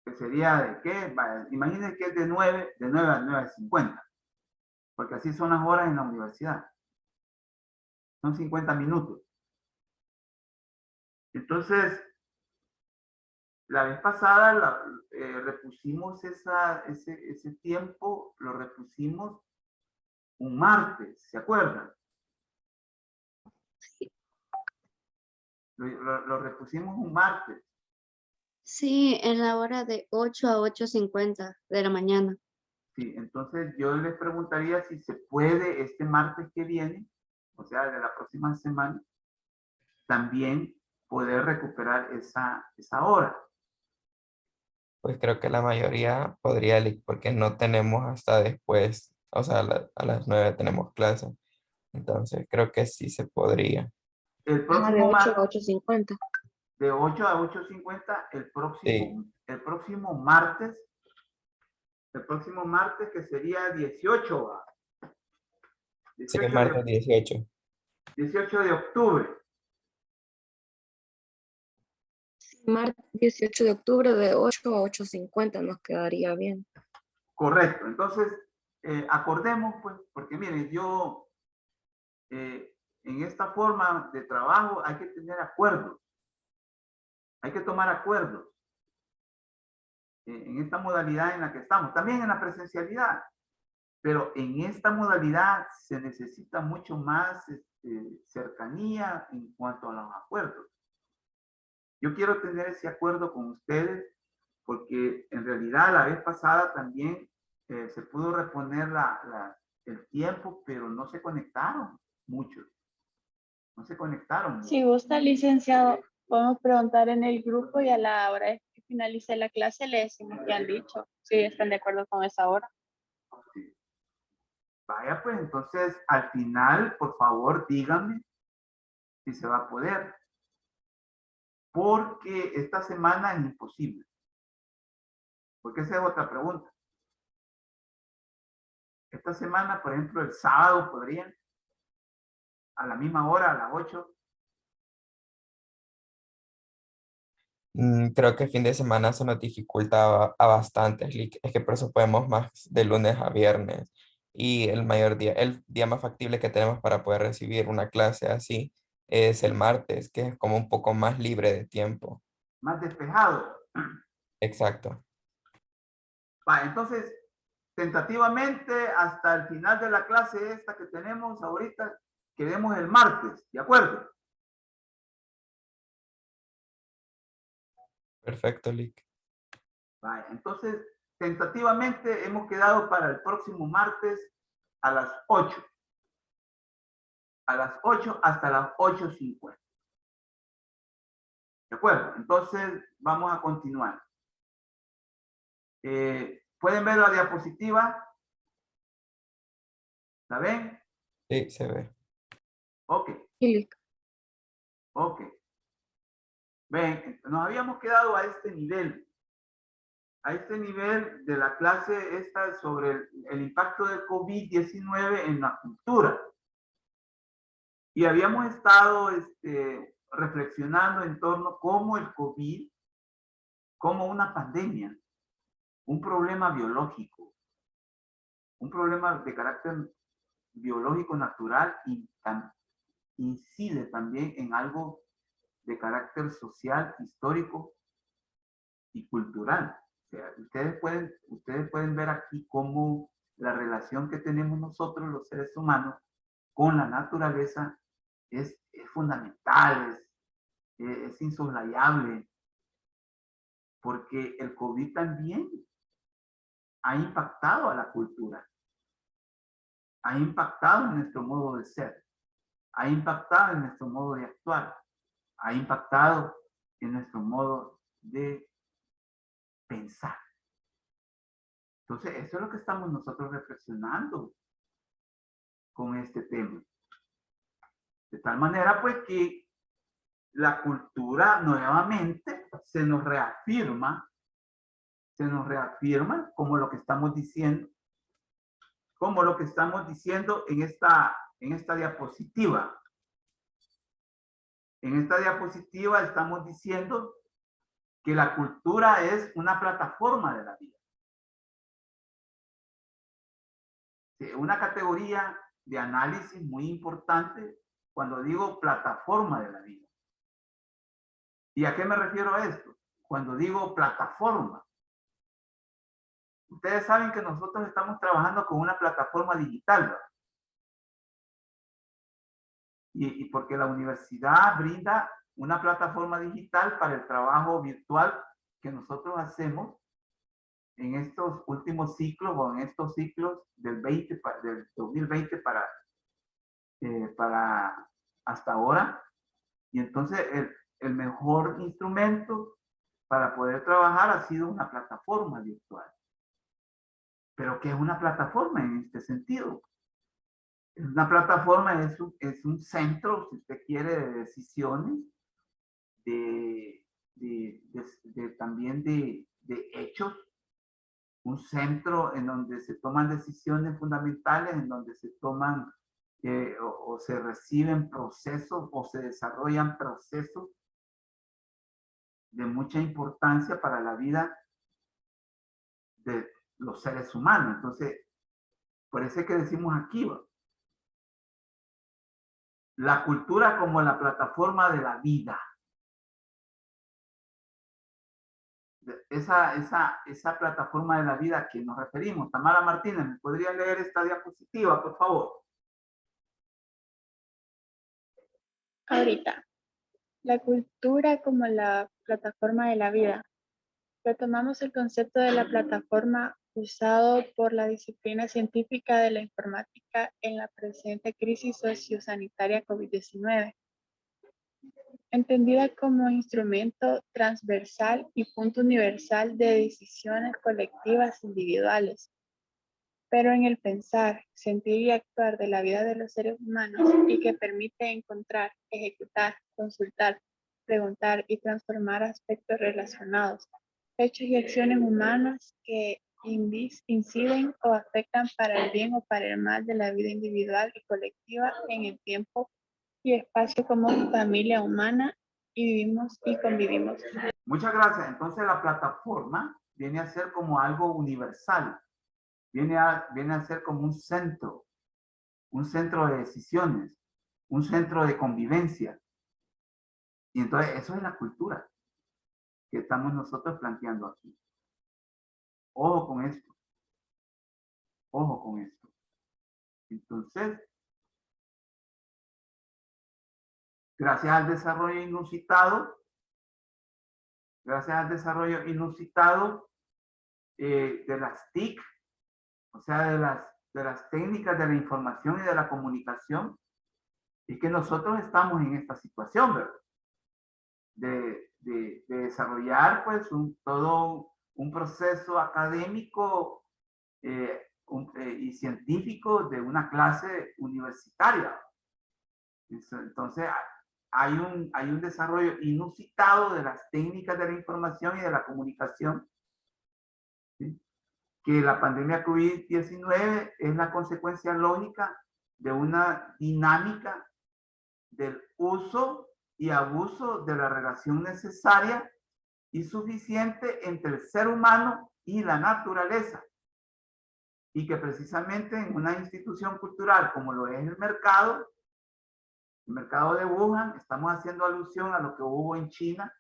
que sería de qué, imagínense que es de 9 a 9:50, porque así son las horas en la universidad. Son 50 minutos. Entonces, la vez pasada repusimos ese tiempo, lo repusimos un martes, ¿se acuerdan? Lo repusimos un martes. Sí, en la hora de 8 a 8:50 de la mañana. Sí, entonces yo les preguntaría si se puede este martes que viene, o sea, de la próxima semana, también poder recuperar esa hora. Pues creo que la mayoría podría, porque no tenemos hasta después, o sea, a las 9 tenemos clase. Entonces creo que sí se podría. El De próximo 8 martes, a 8:50. de 8 a 8:50, Sí. el próximo martes que sería 18, ¿va? Sí, 18 martes 18. 18 de octubre. Martes 18 de octubre de 8 a 8:50 nos quedaría bien. Correcto. Entonces, acordemos, pues, porque miren, yo, en esta forma de trabajo hay que tener acuerdos. Hay que tomar acuerdos. En esta modalidad en la que estamos. También en la presencialidad. Pero en esta modalidad se necesita mucho más cercanía en cuanto a los acuerdos. Yo quiero tener ese acuerdo con ustedes porque en realidad la vez pasada también se pudo reponer el tiempo, pero no se conectaron muchos. No se conectaron muchos. Si gusta, licenciado, podemos preguntar en el grupo y a la hora de que finalice la clase le decimos qué han dicho, si están de acuerdo con esa hora. Sí. Vaya, pues entonces al final, por favor, díganme si se va a poder. Porque esta semana es imposible. Porque esa es otra pregunta. Esta semana, por ejemplo, el sábado podrían, a la misma hora, a las 8. Creo que el fin de semana se nos dificulta a bastantes, Lick. Es que por eso podemos más de lunes a viernes. Y el día más factible que tenemos para poder recibir una clase así es el martes, que es como un poco más libre de tiempo. Más despejado. Exacto. Va, entonces, tentativamente, hasta el final de la clase esta que tenemos ahorita, quedemos el martes, ¿de acuerdo? Perfecto, Lick. Vale, entonces, tentativamente hemos quedado para el próximo martes a las 8. A las 8 hasta las 8:50. ¿De acuerdo? Entonces, vamos a continuar. ¿Pueden ver la diapositiva? ¿La ven? Sí, se ve. Ok, Lick. ok. Ven, nos habíamos quedado a este nivel. A este nivel de la clase esta sobre el impacto del COVID-19 en la cultura. Y habíamos estado reflexionando en torno a cómo el COVID, como una pandemia, un problema biológico, un problema de carácter biológico natural y incide también en algo de carácter social, histórico y cultural. O sea, ustedes pueden ver aquí cómo la relación que tenemos nosotros, los seres humanos, con la naturaleza es fundamental, es insoslayable, porque el COVID también ha impactado a la cultura, ha impactado en nuestro modo de ser, ha impactado en nuestro modo de actuar, ha impactado en nuestro modo de pensar. Entonces, eso es lo que estamos nosotros reflexionando con este tema. De tal manera, pues, que la cultura nuevamente se nos reafirma como lo que estamos diciendo, en esta diapositiva. En esta diapositiva estamos diciendo que la cultura es una plataforma de la vida. Una categoría de análisis muy importante cuando digo plataforma de la vida. ¿Y a qué me refiero a esto? Cuando digo plataforma. Ustedes saben que nosotros estamos trabajando con una plataforma digital, ¿verdad? Y porque la universidad brinda una plataforma digital para el trabajo virtual que nosotros hacemos en estos últimos ciclos o en estos ciclos del 2020 para hasta ahora. Y entonces el mejor instrumento para poder trabajar ha sido una plataforma virtual. Pero ¿qué es una plataforma en este sentido? Una plataforma es un centro, si usted quiere, de decisiones, también de hechos, un centro en donde se toman decisiones fundamentales, en donde se toman o se reciben procesos o se desarrollan procesos de mucha importancia para la vida de los seres humanos. Entonces, por eso es que decimos aquí, ¿va? La cultura como la plataforma de la vida. Esa plataforma de la vida a que nos referimos. Tamara Martínez, ¿me podría leer esta diapositiva, por favor? Ahorita, la cultura como la plataforma de la vida. Retomamos el concepto de la plataforma usado por la disciplina científica de la informática en la presente crisis sociosanitaria COVID-19, entendida como instrumento transversal y punto universal de decisiones colectivas individuales, pero en el pensar, sentir y actuar de la vida de los seres humanos y que permite encontrar, ejecutar, consultar, preguntar y transformar aspectos relacionados, hechos y acciones humanas que inciden o afectan para el bien o para el mal de la vida individual y colectiva en el tiempo y espacio como familia humana y vivimos y convivimos. Muchas gracias. Entonces la plataforma viene a ser como algo universal. Viene a ser como un centro de decisiones, un centro de convivencia. Y entonces eso es la cultura que estamos nosotros planteando aquí. Ojo con esto. Ojo con esto. Entonces, gracias al desarrollo inusitado de las TIC, o sea, de las técnicas de la información y de la comunicación, es que nosotros estamos en esta situación, ¿verdad? De desarrollar pues todo un proceso académico y científico de una clase universitaria. Entonces hay un desarrollo inusitado de las técnicas de la información y de la comunicación, ¿sí? Que la pandemia COVID-19 es la consecuencia lógica de una dinámica del uso y abuso de la relación necesaria y suficiente entre el ser humano y la naturaleza. Y que precisamente en una institución cultural como lo es el mercado de Wuhan, estamos haciendo alusión a lo que hubo en China,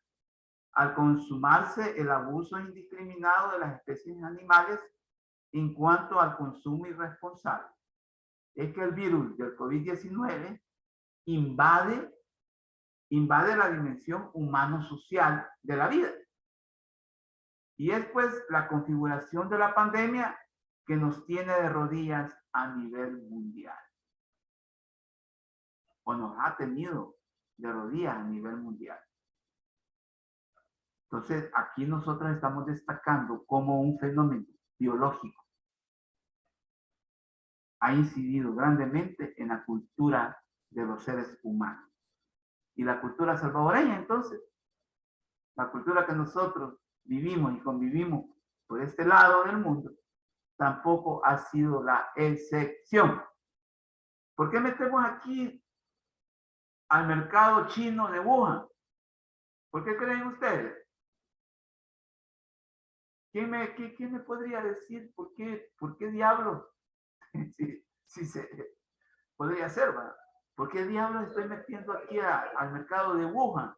al consumarse el abuso indiscriminado de las especies animales en cuanto al consumo irresponsable. Es que el virus del COVID-19 invade la dimensión humano-social de la vida. Y es pues la configuración de la pandemia que nos tiene de rodillas a nivel mundial. O nos ha tenido de rodillas a nivel mundial. Entonces, aquí nosotros estamos destacando cómo un fenómeno biológico ha incidido grandemente en la cultura de los seres humanos. Y la cultura salvadoreña, entonces, la cultura que nosotros vivimos y convivimos por este lado del mundo, tampoco ha sido la excepción. ¿Por qué metemos aquí al mercado chino de Wuhan? ¿Por qué creen ustedes? ¿Quién me podría decir por qué diablos? Sí, podría ser, ¿verdad? ¿Por qué diablos estoy metiendo aquí al mercado de Wuhan?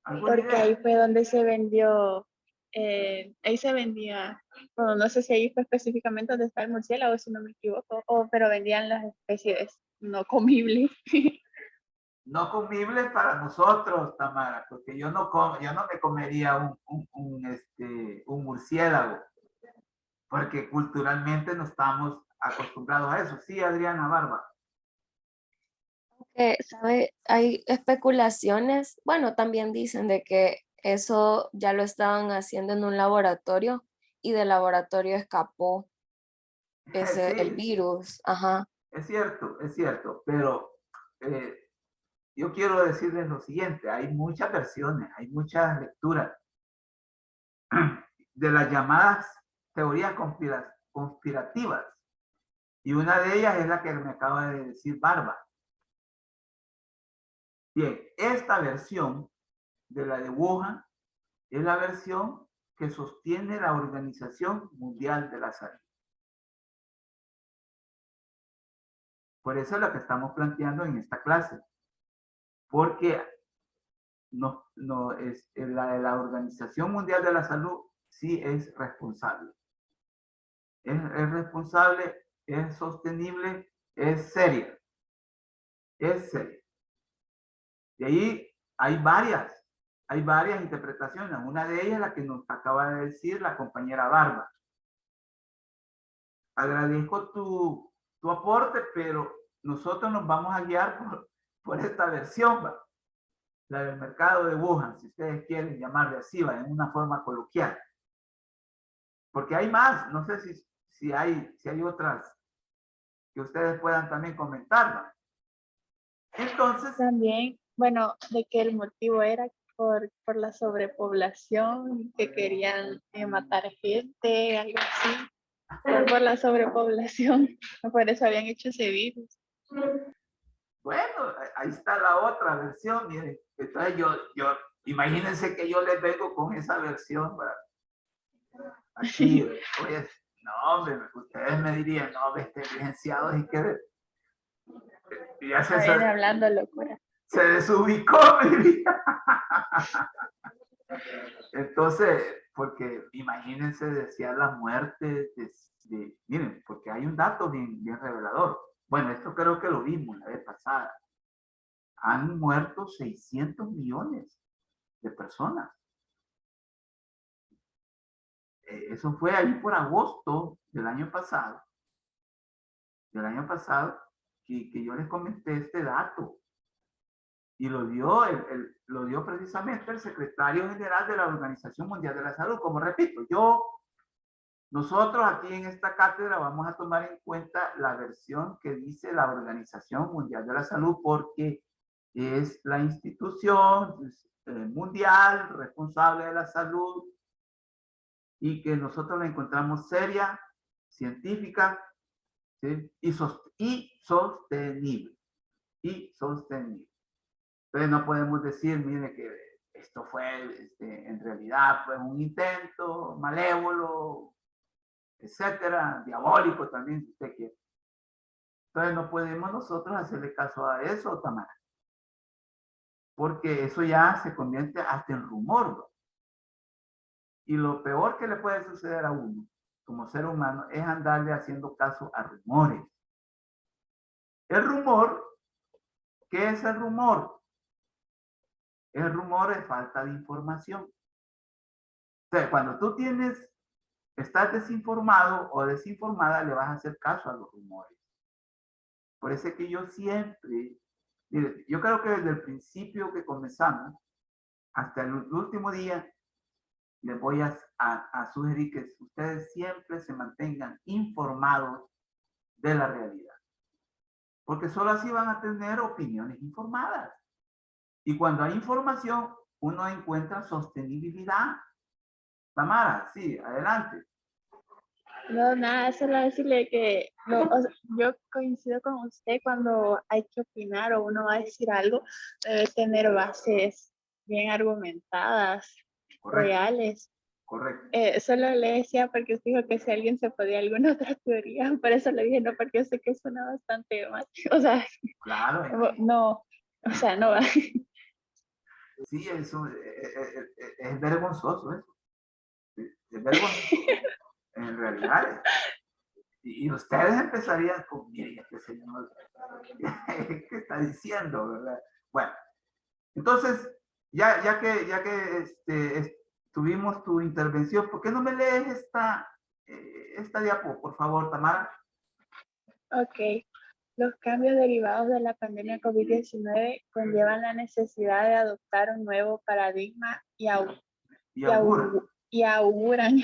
Porque idea? ahí fue donde se vendió, ahí se vendía, bueno, no sé si ahí fue específicamente donde está el murciélago, si no me equivoco, pero vendían las especies no comibles. No comibles para nosotros, Tamara, porque yo no me comería un murciélago, porque culturalmente no estamos acostumbrados a eso. Sí, Adriana Barba. ¿Sabe? Hay especulaciones, bueno, también dicen de que eso ya lo estaban haciendo en un laboratorio y del laboratorio escapó el virus. Ajá. Es cierto, pero yo quiero decirles lo siguiente, hay muchas versiones, hay muchas lecturas de las llamadas teorías conspirativas, y una de ellas es la que me acaba de decir Barba. Bien, esta versión de la de Wuhan es la versión que sostiene la Organización Mundial de la Salud. Por eso es lo que estamos planteando en esta clase. Porque la Organización Mundial de la Salud sí es responsable. Es responsable, es sostenible, es seria. Es seria. De ahí hay varias interpretaciones. Una de ellas es la que nos acaba de decir la compañera Barba. Agradezco tu aporte, pero nosotros nos vamos a guiar por esta versión, ¿va? La del mercado de Wuhan, si ustedes quieren llamarle así, ¿va? En una forma coloquial. Porque hay más, no sé si hay otras que ustedes puedan también comentar, ¿va? Entonces, También, bueno, de que el motivo era por la sobrepoblación, que querían matar gente, algo así. Por la sobrepoblación, por eso habían hecho ese virus. bueno, ahí está la otra versión, miren. Entonces imagínense que yo les vengo con esa versión, ¿verdad? Aquí, pues, no, hombre, ustedes me dirían, no, licenciado, y que ya Viene hablando locura. se desubicó, mi vida. Entonces, porque imagínense decía la muerte miren, porque hay un dato bien revelador. Bueno, esto creo que lo vimos la vez pasada. Han muerto 600 millones de personas. Eso fue ahí por agosto del año pasado. Que yo les comenté este dato. Y lo dio precisamente el secretario general de la Organización Mundial de la Salud. Como repito, nosotros aquí en esta cátedra vamos a tomar en cuenta la versión que dice la Organización Mundial de la Salud, porque es la institución mundial responsable de la salud y que nosotros la encontramos seria, científica, ¿sí? y sostenible. Entonces no podemos decir, mire, que esto fue, en realidad fue un intento malévolo, etcétera, diabólico también, si usted quiere. Entonces no podemos nosotros hacerle caso a eso, Tamara. Porque eso ya se convierte hasta en rumor, ¿no? Y lo peor que le puede suceder a uno, como ser humano, es andarle haciendo caso a rumores. El rumor, ¿qué es el rumor? El rumor es falta de información. Entonces, cuando tú estás desinformado o desinformada, le vas a hacer caso a los rumores. Por eso es que yo siempre, mire, yo creo que desde el principio que comenzamos, hasta el último día, les voy a sugerir que ustedes siempre se mantengan informados de la realidad. Porque solo así van a tener opiniones informadas. Y cuando hay información, uno encuentra sostenibilidad. Tamara, sí, adelante. No, nada, solo decirle que yo coincido con usted cuando hay que opinar o uno va a decir algo, debe tener bases bien argumentadas, Correcto. reales. Correcto. Solo le decía porque usted dijo que si alguien se podía alguna otra teoría, por eso le dije no, porque yo sé que suena bastante mal. O sea, claro. No, o sea, no va. Sí, eso es vergonzoso eso. Es vergonzoso. En realidad. Y ustedes empezarían con, mire, este señor, ¿qué está diciendo? ¿Verdad? Bueno, entonces, ya que tuvimos tu intervención, ¿por qué no me lees esta diapo, por favor, Tamara? Ok. Los cambios derivados de la pandemia COVID-19 conllevan la necesidad de adoptar un nuevo paradigma y auguran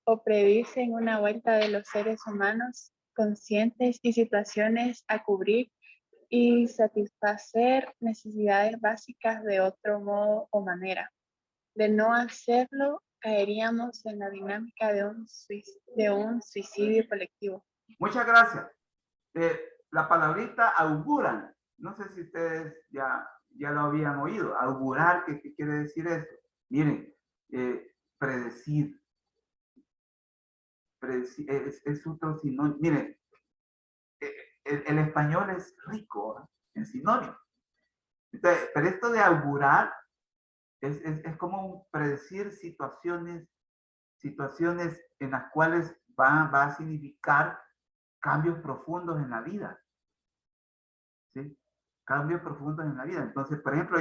o predicen una vuelta de los seres humanos conscientes y situaciones a cubrir y satisfacer necesidades básicas de otro modo o manera. De no hacerlo, caeríamos en la dinámica de un suicidio colectivo. Muchas gracias. La palabrita auguran, no sé si ustedes ya lo habían oído. Augurar, ¿qué quiere decir eso? Miren, predecir. Es otro sinónimo. Miren, el español es rico, ¿eh?, en sinónimos. Entonces, pero esto de augurar es como predecir situaciones en las cuales va a significar cambios profundos en la vida. ¿Sí? Cambios profundos en la vida. Entonces, por ejemplo,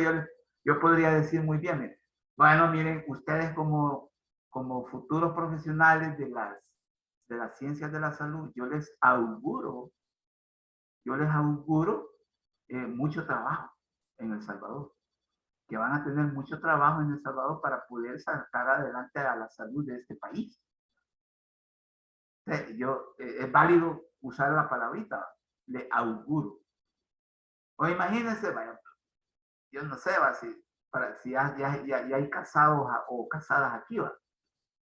yo podría decir muy bien, miren, bueno, miren, ustedes como futuros profesionales de las ciencias de la salud, yo les auguro mucho trabajo en El Salvador, que van a tener mucho trabajo en El Salvador para poder sacar adelante a la salud de este país. Es válido usar la palabrita, le auguro. O imagínense, vaya, yo no sé, va, si ya hay casados o casadas aquí, va.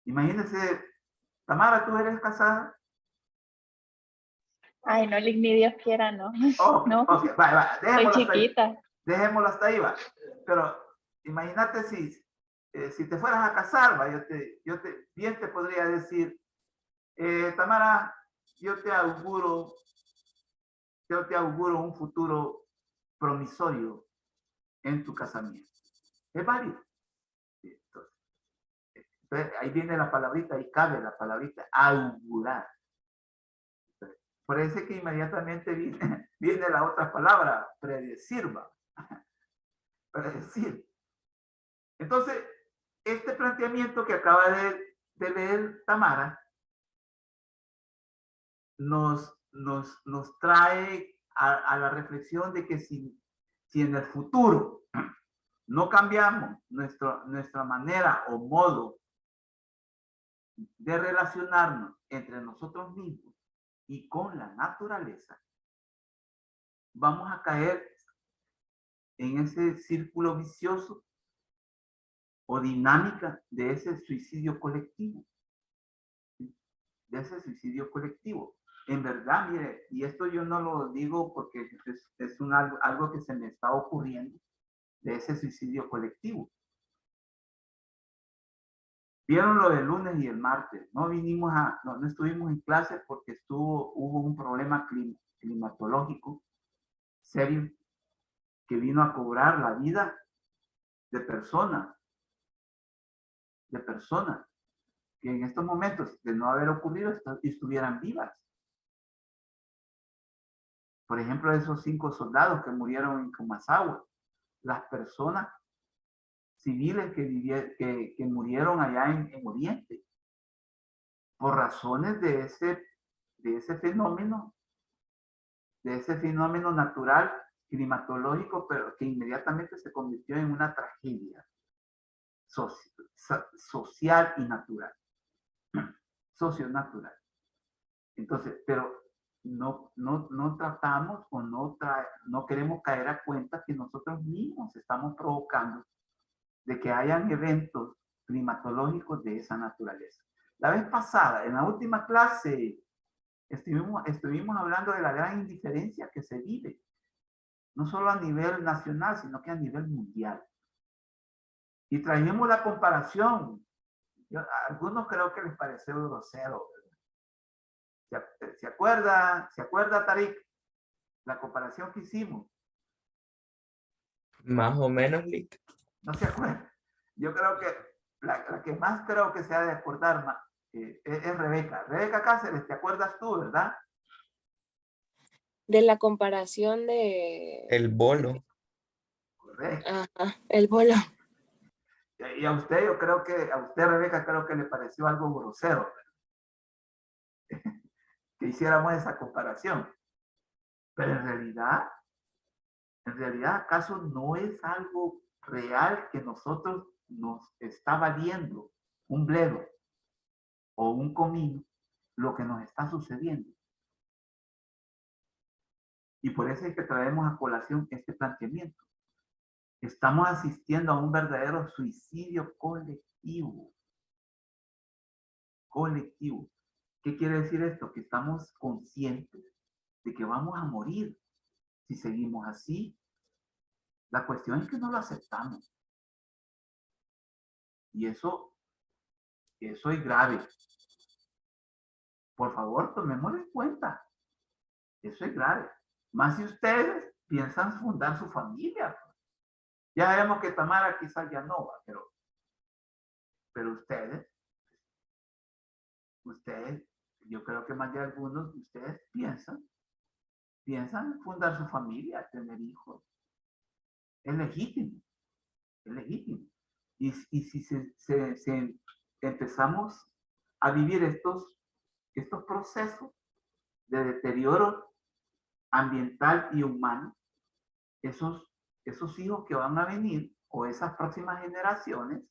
Imagínense, Tamara, ¿tú eres casada? Ay, no, Lick, ni Dios quiera, no. Ok, No, ok, va, soy chiquita. Dejémoslo hasta ahí, va. Pero imagínate si te fueras a casar, va, bien te podría decir, Tamara, yo te auguro un futuro promisorio en tu casamiento. Es válido. Entonces, ahí viene la palabrita, ahí cabe la palabrita, augurar. Parece que inmediatamente viene la otra palabra, predecir, va. Predecir. Entonces, este planteamiento que acaba de leer Tamara nos trae a la reflexión de que si en el futuro no cambiamos nuestra manera o modo de relacionarnos entre nosotros mismos y con la naturaleza, vamos a caer en ese círculo vicioso o dinámica de ese suicidio colectivo. En verdad, mire, y esto yo no lo digo porque es algo que se me está ocurriendo, de ese suicidio colectivo. Vieron lo del lunes y el martes. No estuvimos en clase porque hubo un problema climatológico serio que vino a cobrar la vida de personas que en estos momentos, de no haber ocurrido, estuvieran vivas. Por ejemplo, esos 5 soldados que murieron en Comasagua, las personas civiles que murieron allá en Oriente, por razones de ese fenómeno natural, climatológico, pero que inmediatamente se convirtió en una tragedia social y natural, socionatural. Entonces, pero no tratamos o no queremos caer a cuenta que nosotros mismos estamos provocando de que hayan eventos climatológicos de esa naturaleza. La vez pasada, en la última clase, estuvimos hablando de la gran indiferencia que se vive, no solo a nivel nacional, sino que a nivel mundial. Y trajimos la comparación. A algunos creo que les pareció grosero. ¿Se acuerda, Tarik? La comparación que hicimos. Más o menos, Lick. No se acuerda. Yo creo que la que más creo que se ha de acordar es Rebeca. Rebeca Cáceres, ¿te acuerdas tú, verdad? De la comparación de... El bolo. Correcto. Ajá, el bolo. Y a usted, Rebeca, creo que le pareció algo grosero que hiciéramos esa comparación. Pero en realidad, ¿acaso no es algo real que nosotros nos está valiendo un bledo o un comino lo que nos está sucediendo? Y por eso es que traemos a colación este planteamiento. Estamos asistiendo a un verdadero suicidio colectivo. ¿Qué quiere decir esto? Que estamos conscientes de que vamos a morir si seguimos así. La cuestión es que no lo aceptamos. Y eso es grave. Por favor, tomémoslo en cuenta. Eso es grave. Más si ustedes piensan fundar su familia. Ya vemos que Tamara quizás ya no va, pero ustedes, yo creo que más de algunos de ustedes piensan fundar su familia, tener hijos. Es legítimo, es legítimo. Y si empezamos a vivir estos procesos de deterioro ambiental y humano, esos hijos que van a venir o esas próximas generaciones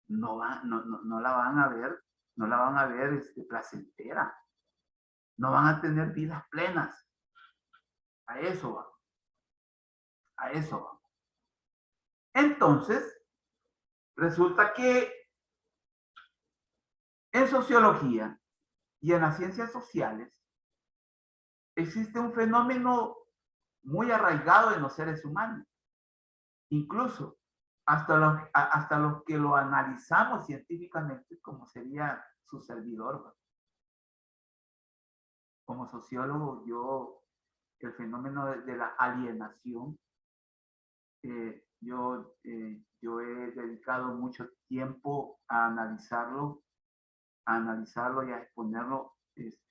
no la van a ver placentera. No van a tener vidas plenas. A eso va. A eso va. Entonces, resulta que en sociología y en las ciencias sociales existe un fenómeno muy arraigado en los seres humanos. Incluso hasta los que lo analizamos científicamente, como sería su servidor. Como sociólogo, el fenómeno de la alienación, yo he dedicado mucho tiempo a analizarlo y a exponerlo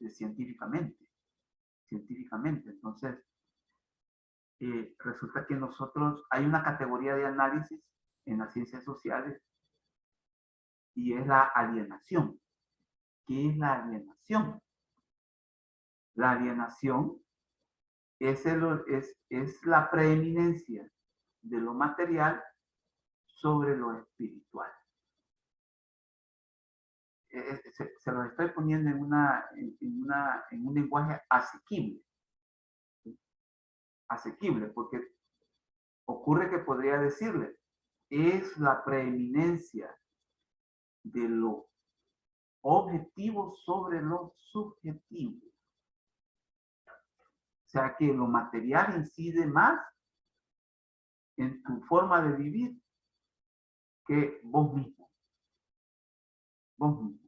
científicamente. Entonces, resulta que hay una categoría de análisis en las ciencias sociales y es la alienación. ¿Qué es la alienación? La alienación es la preeminencia de lo material sobre lo espiritual. Se lo estoy poniendo en un lenguaje asequible. Asequible, porque ocurre que podría decirle, es la preeminencia de lo objetivo sobre lo subjetivo. O sea que lo material incide más en tu forma de vivir que vos mismo.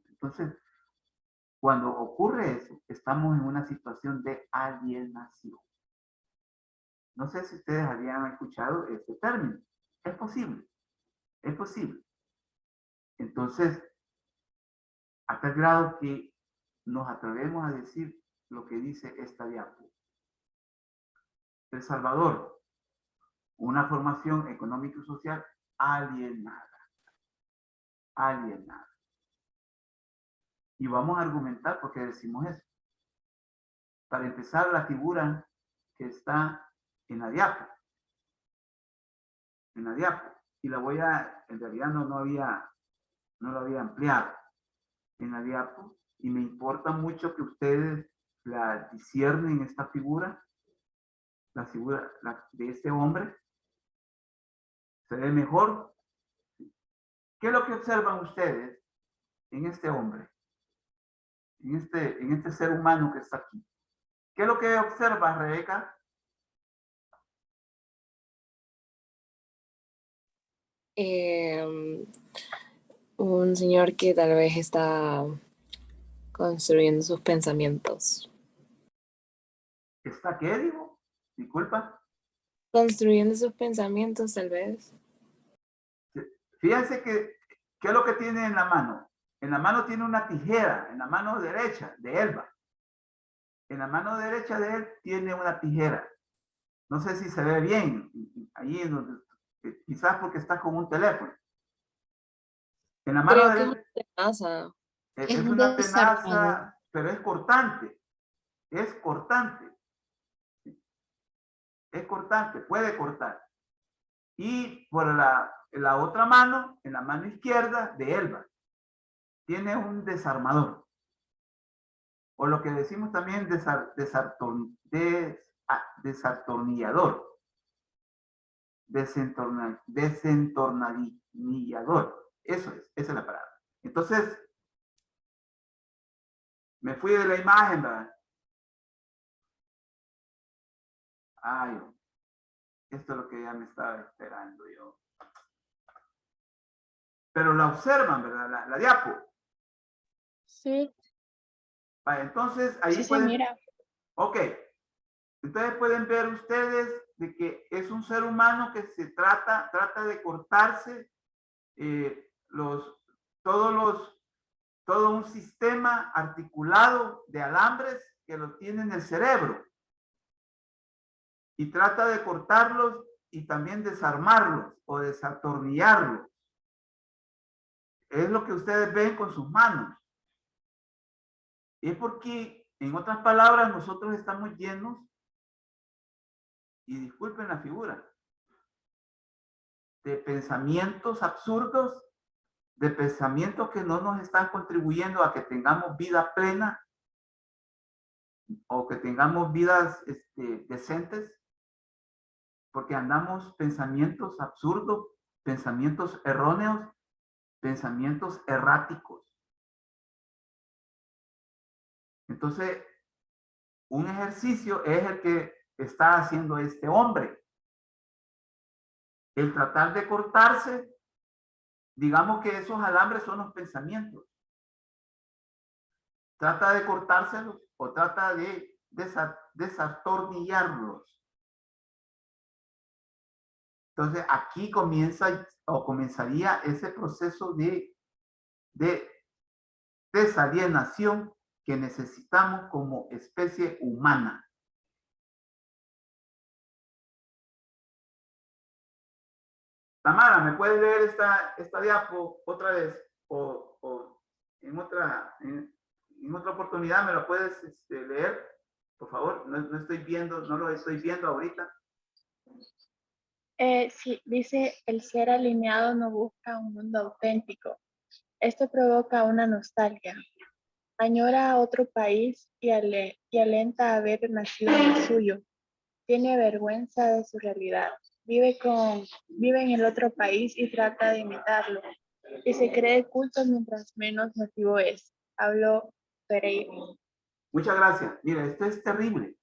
Entonces, cuando ocurre eso, estamos en una situación de alienación. No sé si ustedes habían escuchado este término. Es posible. Entonces, a tal grado que nos atrevemos a decir lo que dice esta diapositiva. El Salvador, una formación económica y social alienada. Y vamos a argumentar por qué decimos eso. Para empezar, la figura que está en la diapo. Y la voy a, en realidad no lo había ampliado en la diapo. Y me importa mucho que ustedes la disciernen esta figura. La figura de este hombre. Se ve mejor. ¿Qué es lo que observan ustedes en este hombre? En este ser humano que está aquí. ¿Qué es lo que observa, Rebeca? Un señor que tal vez está construyendo sus pensamientos. ¿Está qué, digo? Disculpa. Construyendo sus pensamientos, tal vez. Fíjense ¿qué es lo que tiene en la mano? En la mano tiene una tijera, en la mano derecha de Elba. En la mano derecha de él tiene una tijera. No sé si se ve bien, ahí quizás porque está con un teléfono. En la mano Creo que es derecha una tenaza. es una tenaza, pero es cortante. Es cortante, puede cortar. Y por la otra mano, en la mano izquierda de Elba, tiene un desarmador. O lo que decimos también desatornillador. Desentornillador. Esa es la palabra. Entonces, me fui de la imagen, ¿verdad? Ay, esto es lo que ya me estaba esperando yo. pero la observan, ¿verdad? La diapo. Sí, Vale, entonces, ahí sí se pueden... mira. Ok. Entonces pueden ver ustedes de que es un ser humano que se trata de cortarse todo un sistema articulado de alambres que los tiene en el cerebro. Y trata de cortarlos y también desarmarlos o desatornillarlos. Es lo que ustedes ven con sus manos. Es porque, en otras palabras, nosotros estamos llenos, y disculpen la figura, de pensamientos absurdos, de pensamientos que no nos están contribuyendo a que tengamos vida plena o que tengamos vidas decentes, porque andamos pensamientos absurdos, pensamientos erróneos, pensamientos erráticos. Entonces, un ejercicio es el que está haciendo este hombre. El tratar de cortarse, digamos que esos alambres son los pensamientos. Trata de cortárselos o trata de desatornillarlos. Entonces, aquí comienza o comenzaría ese proceso de desalienación que necesitamos como especie humana. Tamara, ¿me puedes leer esta diapo otra vez? O en otra oportunidad me lo puedes leer, por favor. No estoy viendo, no lo estoy viendo ahorita. Sí, dice, el ser alineado no busca un mundo auténtico. Esto provoca una nostalgia. Añora a otro país y alenta a haber nacido en el suyo. Tiene vergüenza de su realidad. Vive en el otro país y trata de imitarlo. Y se cree culto mientras menos nativo es. Habló Pereira. Muchas gracias. Mira, esto es terrible.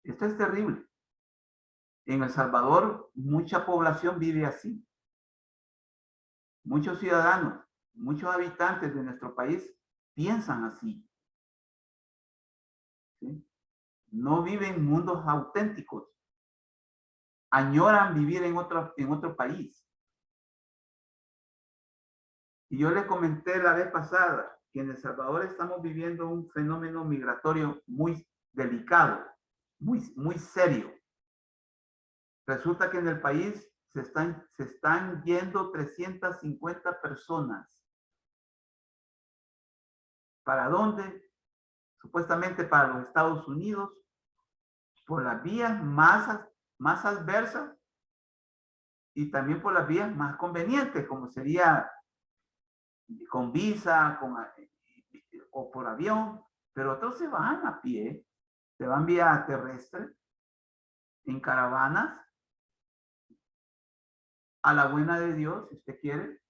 Esto es terrible. En El Salvador, mucha población vive así. Muchos ciudadanos, muchos habitantes de nuestro país piensan así. ¿Sí? No viven mundos auténticos. Añoran vivir en otro país. Y yo les comenté la vez pasada que en El Salvador estamos viviendo un fenómeno migratorio muy delicado, muy serio. Resulta que en el país se están yendo 350 personas. ¿Para dónde? Supuestamente para los Estados Unidos, por las vías más adversas y también por las vías más convenientes, como sería con visa o por avión, pero otros se van a pie, se van vía terrestre, en caravanas, a la buena de Dios, si usted quiere.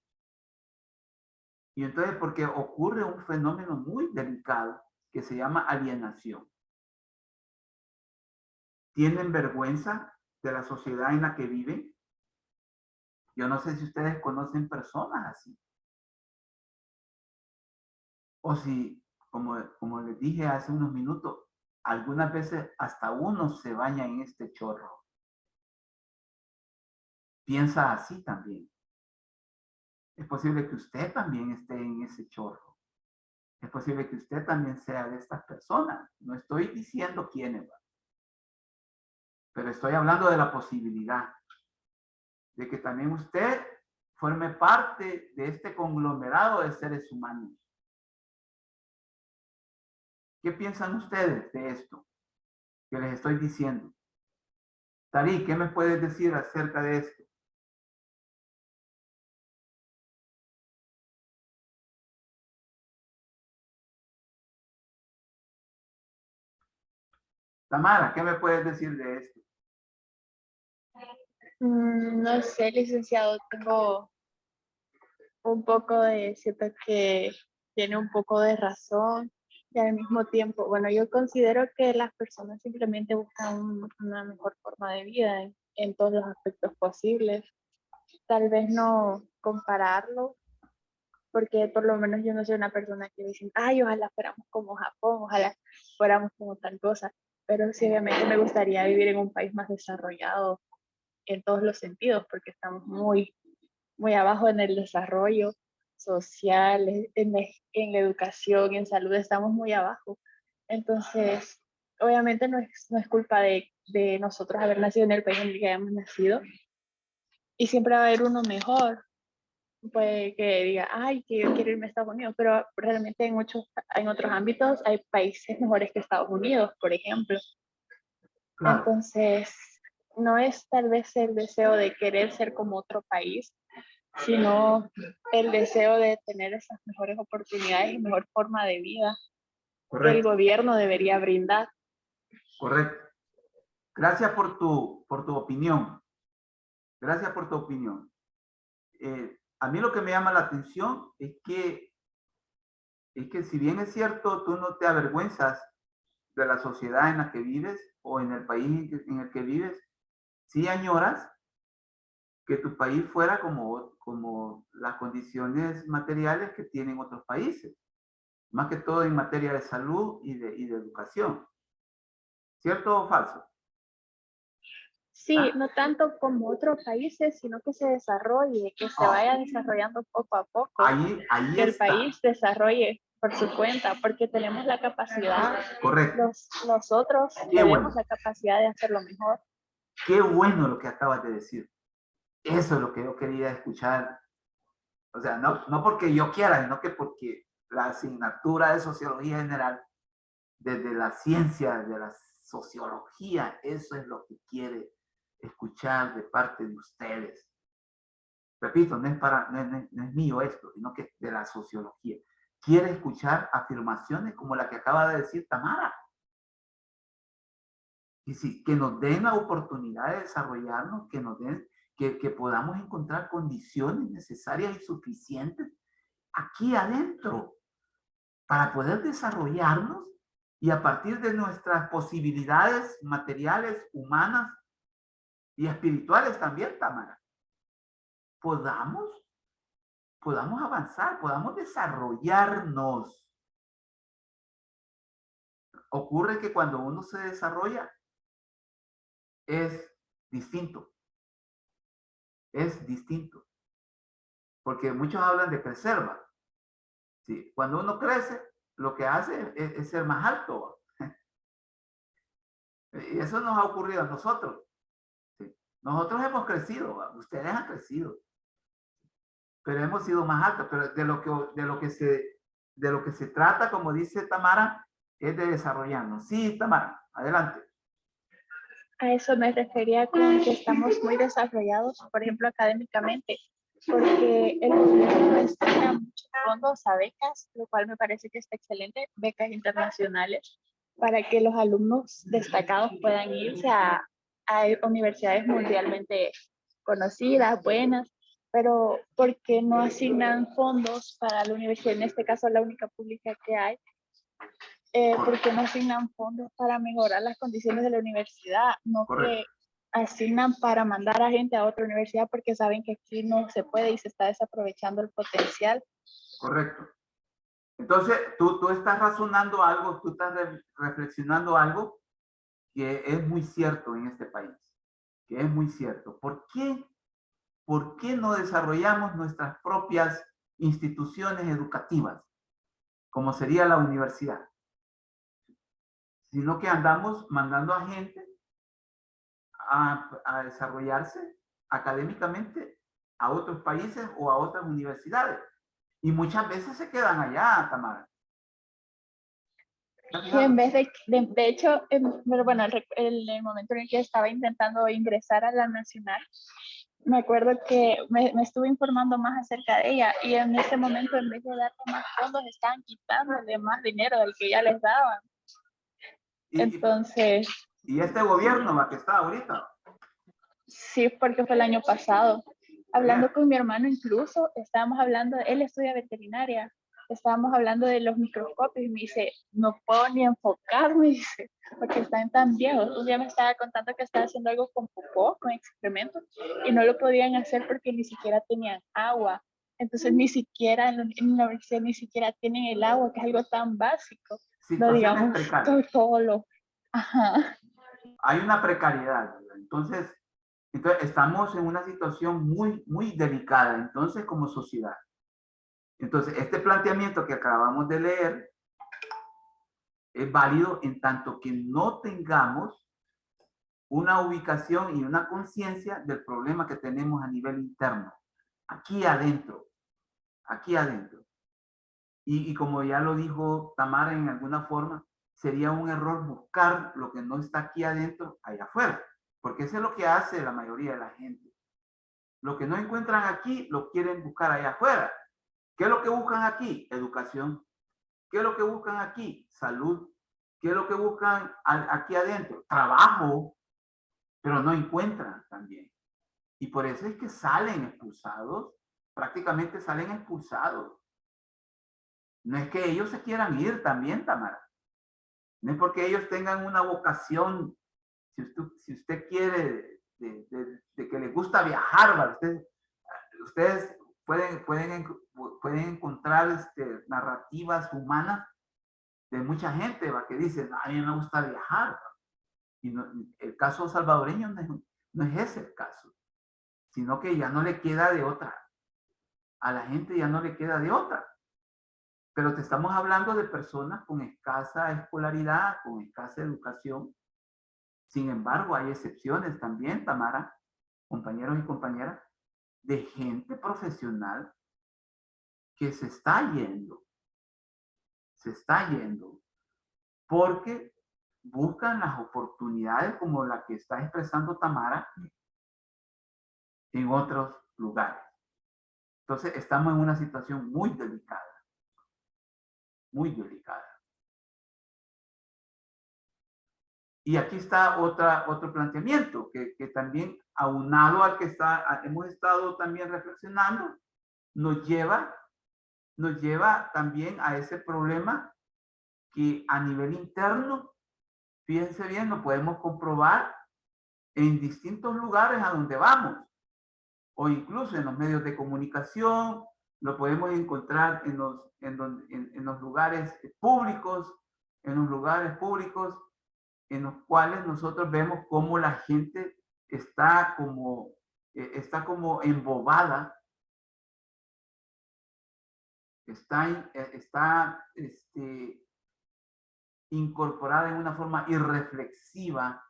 Y entonces, porque ocurre un fenómeno muy delicado que se llama alienación. ¿Tienen vergüenza de la sociedad en la que viven? Yo no sé si ustedes conocen personas así. O si, como les dije hace unos minutos, algunas veces hasta uno se baña en este chorro. Piensa así también. Es posible que usted también esté en ese chorro. Es posible que usted también sea de estas personas. No estoy diciendo quiénes, pero estoy hablando de la posibilidad de que también usted forme parte de este conglomerado de seres humanos. ¿Qué piensan ustedes de esto que les estoy diciendo? Tari, ¿qué me puedes decir acerca de esto? Tamara, ¿qué me puedes decir de esto? No sé, licenciado, tengo un poco siento que tiene un poco de razón y al mismo tiempo, bueno, yo considero que las personas simplemente buscan una mejor forma de vida en todos los aspectos posibles. tal vez no compararlo, porque por lo menos yo no soy una persona que dice, ay, ojalá fuéramos como Japón, ojalá fuéramos como tal cosa, pero sí obviamente me gustaría vivir en un país más desarrollado en todos los sentidos, porque estamos muy, muy abajo en el desarrollo social, en la educación, en salud, estamos muy abajo. Entonces, obviamente no es culpa de nosotros haber nacido en el país en el que hayamos nacido, y siempre va a haber uno mejor. Puede que diga, ay, que yo quiero irme a Estados Unidos, pero realmente en otros ámbitos hay países mejores que Estados Unidos, por ejemplo. Claro, Entonces, no es tal vez el deseo de querer ser como otro país, sino el deseo de tener esas mejores oportunidades y mejor forma de vida que el correcto, gobierno debería brindar. correcto. Gracias por tu opinión. Gracias por tu opinión. A mí lo que me llama la atención es que si bien es cierto, tú no te avergüenzas de la sociedad en la que vives o en el país en el que vives, sí añoras que tu país fuera como las condiciones materiales que tienen otros países, más que todo en materia de salud y de educación. ¿Cierto o falso? Sí, no tanto como otros países, sino que se desarrolle, que se vaya desarrollando poco a poco, Ahí que el está. país desarrolle por su cuenta, porque tenemos la capacidad, Correcto. nosotros Qué tenemos bueno. la capacidad de hacerlo mejor. Qué bueno lo que acabas de decir. Eso es lo que yo quería escuchar. O sea, no porque yo quiera, sino que porque la asignatura de Sociología General, desde la ciencia, de la sociología, eso es lo que quiere escuchar de parte de ustedes. Repito, no es mío esto, sino que de la sociología. Quiere escuchar afirmaciones como la que acaba de decir Tamara. Y sí, que nos den la oportunidad de desarrollarnos, que podamos encontrar condiciones necesarias y suficientes aquí adentro para poder desarrollarnos y a partir de nuestras posibilidades materiales, humanas y espirituales también, Tamara, podamos avanzar, podamos desarrollarnos. Ocurre que cuando uno se desarrolla es distinto. Es distinto. Porque muchos hablan de crecer, ¿va? Sí, cuando uno crece, lo que hace es ser más alto. Y eso nos ha ocurrido a nosotros. ¿Sí? Nosotros hemos crecido, ¿va? Ustedes han crecido. Pero hemos sido más altos. Pero de lo que se trata, como dice Tamara, es de desarrollarnos. Sí, Tamara, adelante. A eso me refería con que estamos muy desarrollados, por ejemplo, académicamente, porque el gobierno destina muchos fondos a becas, lo cual me parece que está excelente, becas internacionales, para que los alumnos destacados puedan irse a universidades mundialmente conocidas, buenas, pero ¿por qué no asignan fondos para la universidad? En este caso, la única pública que hay. ¿Por qué no asignan fondos para mejorar las condiciones de la universidad? No Correcto. que asignan para mandar a gente a otra universidad porque saben que aquí no se puede y se está desaprovechando el potencial. Correcto. Entonces, tú estás razonando algo, tú estás reflexionando algo que es muy cierto en este país, que es muy cierto. ¿Por qué no desarrollamos nuestras propias instituciones educativas, como sería la universidad? Sino que andamos mandando a gente a desarrollarse académicamente a otros países o a otras universidades. Y muchas veces se quedan allá, Tamara. Y en vez de hecho, pero bueno, en el momento en el que estaba intentando ingresar a la nacional, me acuerdo que me estuve informando más acerca de ella y en ese momento, en vez de darle más fondos, estaban quitándole más dinero del que ya les daban. Entonces... ¿Y este gobierno la que está ahorita? Sí, porque fue el año pasado. Hablando con mi hermano incluso, estábamos hablando, él estudia veterinaria estábamos hablando de los microscopios y me dice, no puedo ni enfocarme, dice, porque están tan viejos. Un día me estaba contando que estaba haciendo algo con popó, con excrementos, y no lo podían hacer porque ni siquiera tenían agua. Entonces ni siquiera en la universidad ni siquiera tienen el agua, que es algo tan básico. No Situaciones digamos precarias. todo lo... Ajá. Hay una precariedad, ¿verdad? Entonces estamos en una situación muy delicada, entonces, como sociedad. Entonces, este planteamiento que acabamos de leer es válido en tanto que no tengamos una ubicación y una conciencia del problema que tenemos a nivel interno, aquí adentro, aquí adentro. Y como ya lo dijo Tamara en alguna forma, sería un error buscar lo que no está aquí adentro, allá afuera, porque eso es lo que hace la mayoría de la gente. Lo que no encuentran aquí, lo quieren buscar allá afuera. ¿Qué es lo que buscan aquí? Educación. ¿Qué es lo que buscan aquí? Salud. ¿Qué es lo que buscan aquí adentro? Trabajo, pero no encuentran también. Y por eso es que salen expulsados, prácticamente salen expulsados. No es que ellos se quieran ir también, Tamara. No es porque ellos tengan una vocación, si usted quiere, de que les gusta viajar, ¿vale? Ustedes pueden encontrar narrativas humanas de mucha gente, ¿va? Que dicen, a mí me gusta viajar, ¿va? Y no, el caso salvadoreño no es ese el caso, sino que ya no le queda de otra. A la gente ya no le queda de otra. Pero te estamos hablando de personas con escasa escolaridad, con escasa educación. Sin embargo, hay excepciones también, Tamara, compañeros y compañeras, de gente profesional que se está yendo, porque buscan las oportunidades como la que está expresando Tamara en otros lugares. Entonces, estamos en una situación muy delicada, muy delicada. Y aquí está otro planteamiento que también, aunado al que hemos estado también reflexionando, nos lleva también a ese problema que a nivel interno, fíjense bien, lo podemos comprobar en distintos lugares a donde vamos, o incluso en los medios de comunicación, lo podemos encontrar en los lugares públicos, en los cuales nosotros vemos cómo la gente está como embobada, está incorporada en una forma irreflexiva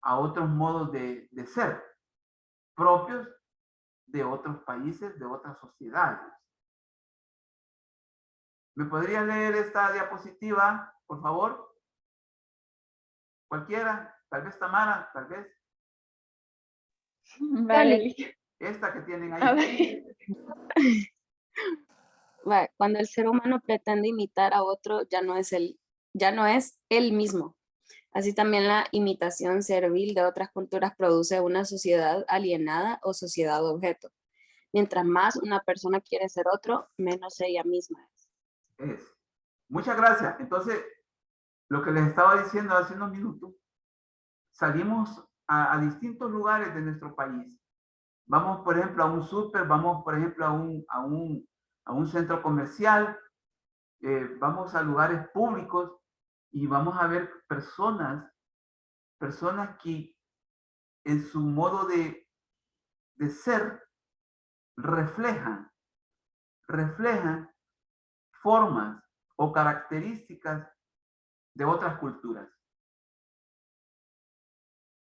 a otros modos de ser, propios de otros países, de otras sociedades. ¿Me podría leer esta diapositiva, por favor? Cualquiera, tal vez Tamara, tal vez. Vale. Esta que tienen A ahí. Va, cuando el ser humano pretende imitar a otro, ya no es él mismo. Así también la imitación servil de otras culturas produce una sociedad alienada o sociedad objeto. Mientras más una persona quiere ser otro, menos ella misma es. Muchas gracias. Entonces, lo que les estaba diciendo hace unos minutos, salimos a distintos lugares de nuestro país. Vamos, por ejemplo, a un súper, vamos, por ejemplo, a un centro comercial, vamos a lugares públicos y vamos a ver personas que en su modo de ser reflejan formas o características de otras culturas.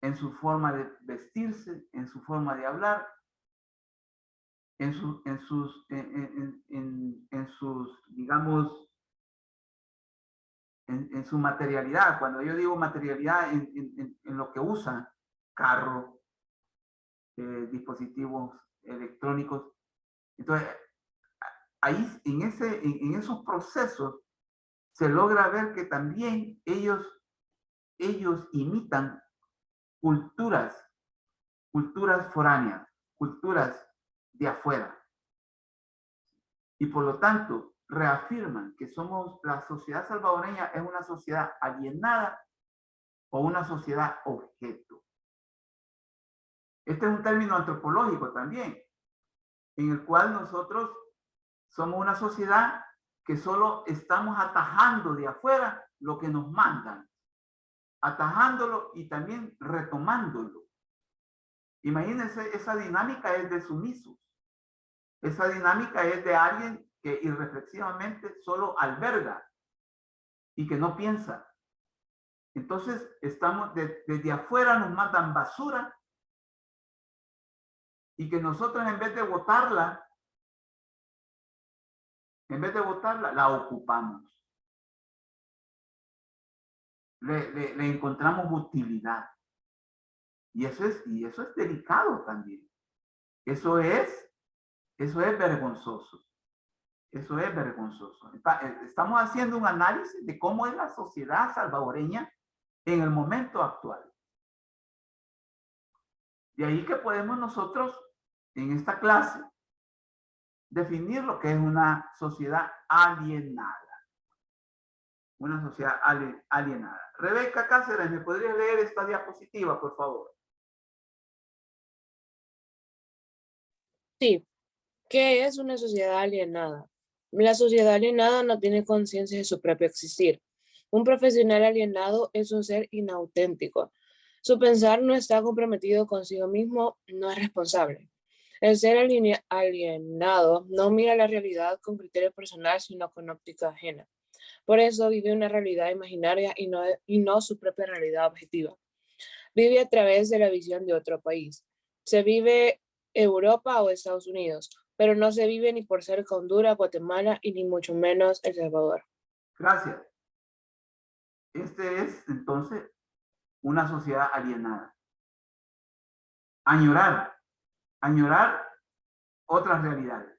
En su forma de vestirse, en su forma de hablar, en su materialidad. Cuando yo digo materialidad, en lo que usan, carro, dispositivos electrónicos. Entonces, ahí en esos procesos se logra ver que también ellos imitan culturas foráneas, culturas de afuera. Y por lo tanto, reafirman que somos, la sociedad salvadoreña es una sociedad alienada o una sociedad objeto. Este es un término antropológico también, en el cual nosotros somos una sociedad que solo estamos atajando de afuera lo que nos mandan, atajándolo y también retomándolo. Imagínense, esa dinámica es de sumisos. Esa dinámica es de alguien que irreflexivamente solo alberga y que no piensa. Entonces, estamos desde afuera nos mandan basura y que nosotros en vez de botarla, la ocupamos. Le encontramos utilidad. Y eso es delicado también. Eso es vergonzoso. Eso es vergonzoso. Estamos haciendo un análisis de cómo es la sociedad salvadoreña en el momento actual. De ahí que podemos nosotros, en esta clase, definir lo que es una sociedad alienada. Una sociedad alienada. Rebeca Cáceres, ¿me podrías leer esta diapositiva, por favor? Sí. ¿Qué es una sociedad alienada? La sociedad alienada no tiene conciencia de su propio existir. Un profesional alienado es un ser inauténtico. Su pensar no está comprometido consigo mismo, no es responsable. El ser alienado no mira la realidad con criterio personal, sino con óptica ajena. Por eso vive una realidad imaginaria y no su propia realidad objetiva. Vive a través de la visión de otro país. Se vive Europa o Estados Unidos, pero no se vive ni por cerca Honduras, Guatemala y ni mucho menos El Salvador. Gracias. Este es entonces una sociedad alienada. Añorar otras realidades.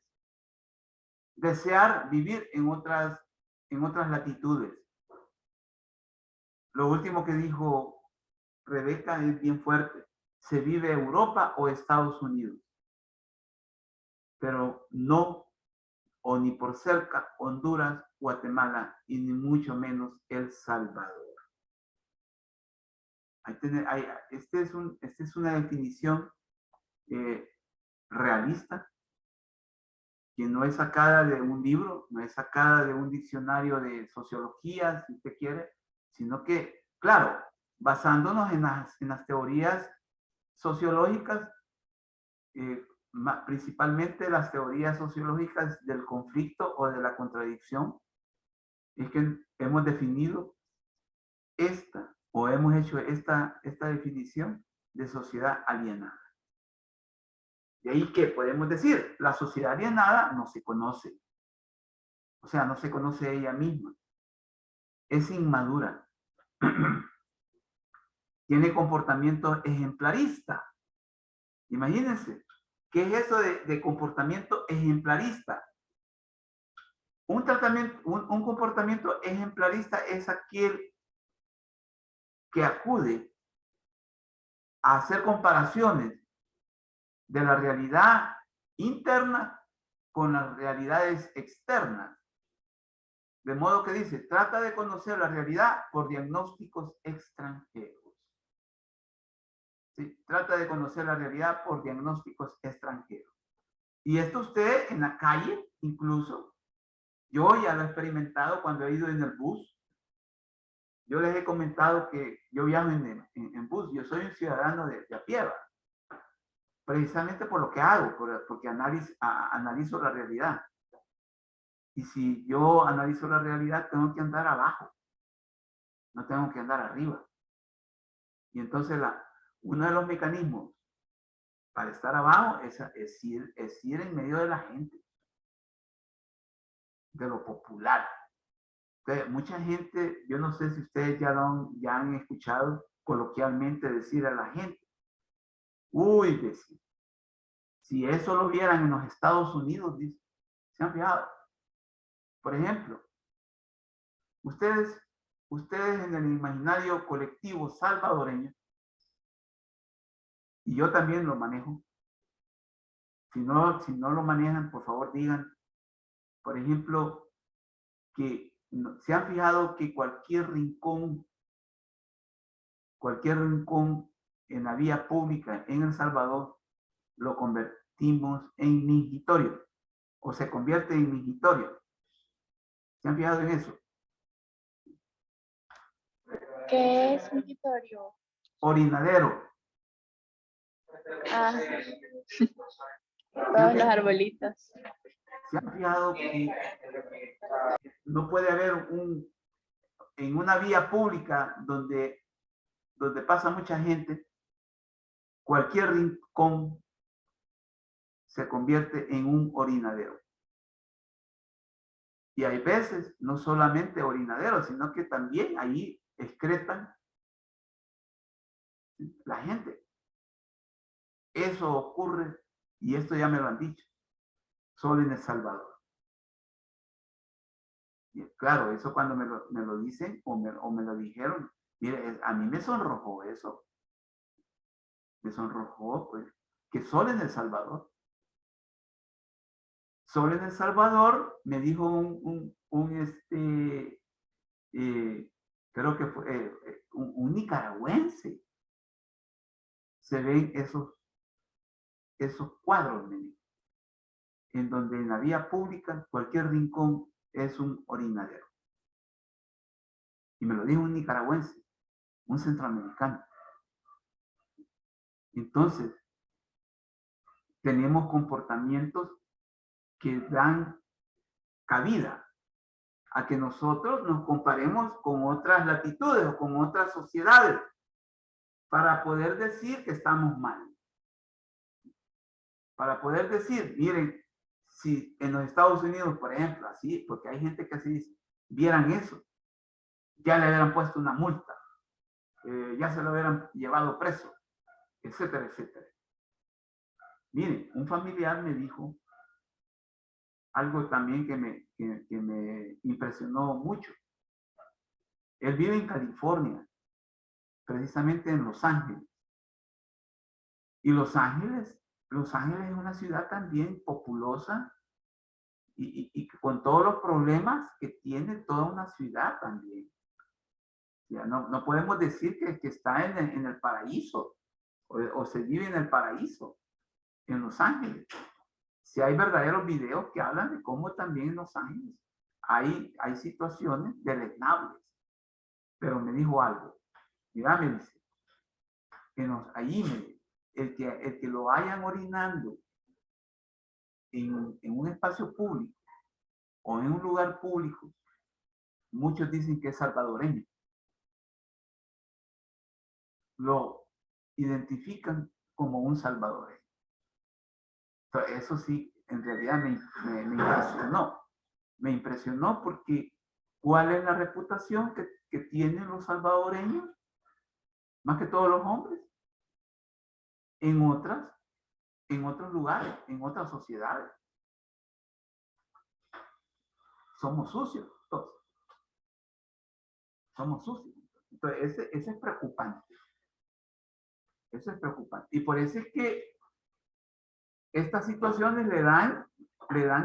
Desear vivir en otras latitudes. Lo último que dijo Rebeca es bien fuerte. Se vive Europa o Estados Unidos, pero no, o ni por cerca, Honduras, Guatemala y ni mucho menos El Salvador. Esta es una definición realista, que no es sacada de un libro, no es sacada de un diccionario de sociología, si usted quiere, sino que, claro, basándonos en las teorías sociológicas, principalmente las teorías sociológicas del conflicto o de la contradicción, es que hemos definido hemos hecho esta definición de sociedad alienada. De ahí que podemos decir, la sociedad alienada no se conoce. O sea, no se conoce ella misma. Es inmadura. Tiene comportamiento ejemplarista. Imagínense, ¿qué es eso de comportamiento ejemplarista? Un comportamiento ejemplarista es aquel que acude a hacer comparaciones de la realidad interna con las realidades externas. De modo que dice, trata de conocer la realidad por diagnósticos extranjeros. ¿Sí? Trata de conocer la realidad por diagnósticos extranjeros. Y esto usted en la calle, incluso, yo ya lo he experimentado cuando he ido en el bus. Yo les he comentado que yo viajo en bus. Yo soy un ciudadano de a pie, precisamente por lo que hago, porque analizo la realidad. Y si yo analizo la realidad, tengo que andar abajo, no tengo que andar arriba. Y entonces uno de los mecanismos para estar abajo es ir en medio de la gente, de lo popular. Entonces, mucha gente, yo no sé si ustedes ya han escuchado coloquialmente decir a la gente, uy, decir, si eso lo vieran en los Estados Unidos, dice, se han fijado. Por ejemplo, ustedes en el imaginario colectivo salvadoreño, y yo también lo manejo, si no lo manejan, por favor digan, por ejemplo, que se han fijado que cualquier rincón en la vía pública en El Salvador lo convertimos en mingitorio o se convierte en mingitorio. ¿Se han fijado en eso? ¿Qué es mingitorio? Orinadero. Ah, todos los arbolitos. ¿Se han fijado que no puede haber en una vía pública donde pasa mucha gente, cualquier rincón se convierte en un orinadero? Y hay veces, no solamente orinaderos, sino que también ahí excretan la gente. Eso ocurre, y esto ya me lo han dicho, solo en El Salvador. Y claro, eso cuando me lo dicen o me lo dijeron, mire, a mí me sonrojó eso. Me sonrojó, pues, que solo en El Salvador. Solo en El Salvador, me dijo creo que fue un nicaragüense. Se ven esos cuadros, me dijo, en donde en la vía pública cualquier rincón es un orinadero. Y me lo dijo un nicaragüense, un centroamericano. Entonces, tenemos comportamientos que dan cabida a que nosotros nos comparemos con otras latitudes o con otras sociedades para poder decir que estamos mal. Para poder decir, miren, si en los Estados Unidos, por ejemplo, así, porque hay gente que así dice, vieran eso, ya le hubieran puesto una multa, ya se lo hubieran llevado preso, etcétera, etcétera. Miren, un familiar me dijo algo también que me impresionó mucho. Él vive en California, precisamente en Los Ángeles. Y Los Ángeles es una ciudad también populosa y con todos los problemas que tiene toda una ciudad también. Ya no podemos decir que está en el paraíso o se vive en el paraíso en Los Ángeles. Si hay verdaderos videos que hablan de cómo también en Los Ángeles hay situaciones deleznables. Pero me dijo algo. Mira, me dice, el que lo vayan orinando en un espacio público o en un lugar público, muchos dicen que es salvadoreño. Lo identifican como un salvadoreño. Entonces, eso sí, en realidad me impresionó. Me impresionó porque ¿cuál es la reputación que tienen los salvadoreños? Más que todos los hombres. En otros lugares, en otras sociedades. Somos sucios todos. Somos sucios. Entonces, ese es preocupante. Eso es preocupante. Y por eso es que estas situaciones le dan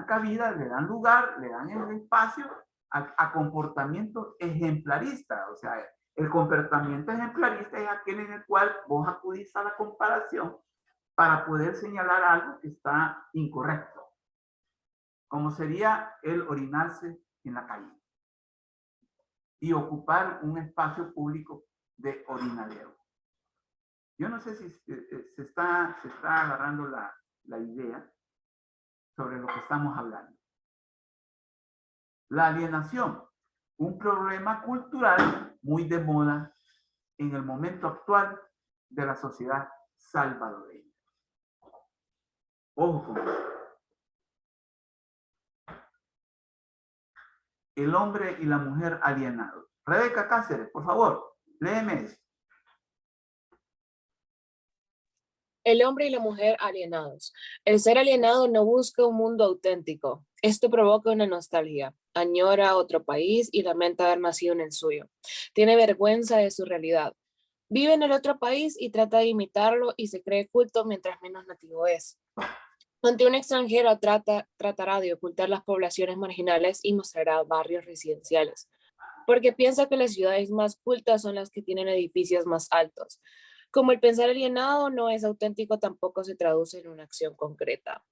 cabida, le dan lugar, le dan el espacio a comportamientos ejemplaristas. O sea, el comportamiento ejemplarista es aquel en el cual vos acudís a la comparación para poder señalar algo que está incorrecto. Como sería el orinarse en la calle y ocupar un espacio público de orinadero. Yo no sé si se está agarrando la idea sobre lo que estamos hablando. La alienación, un problema cultural muy de moda en el momento actual de la sociedad salvadoreña. Ojo con eso. El hombre y la mujer alienados. Rebeca Cáceres, por favor, léeme eso. El hombre y la mujer alienados. El ser alienado no busca un mundo auténtico. Esto provoca una nostalgia. Añora otro país y lamenta haber nacido en el suyo. Tiene vergüenza de su realidad. Vive en el otro país y trata de imitarlo y se cree culto mientras menos nativo es. Ante un extranjero tratará de ocultar las poblaciones marginales y mostrará barrios residenciales, porque piensa que las ciudades más cultas son las que tienen edificios más altos. Como el pensar alienado no es auténtico, tampoco se traduce en una acción concreta.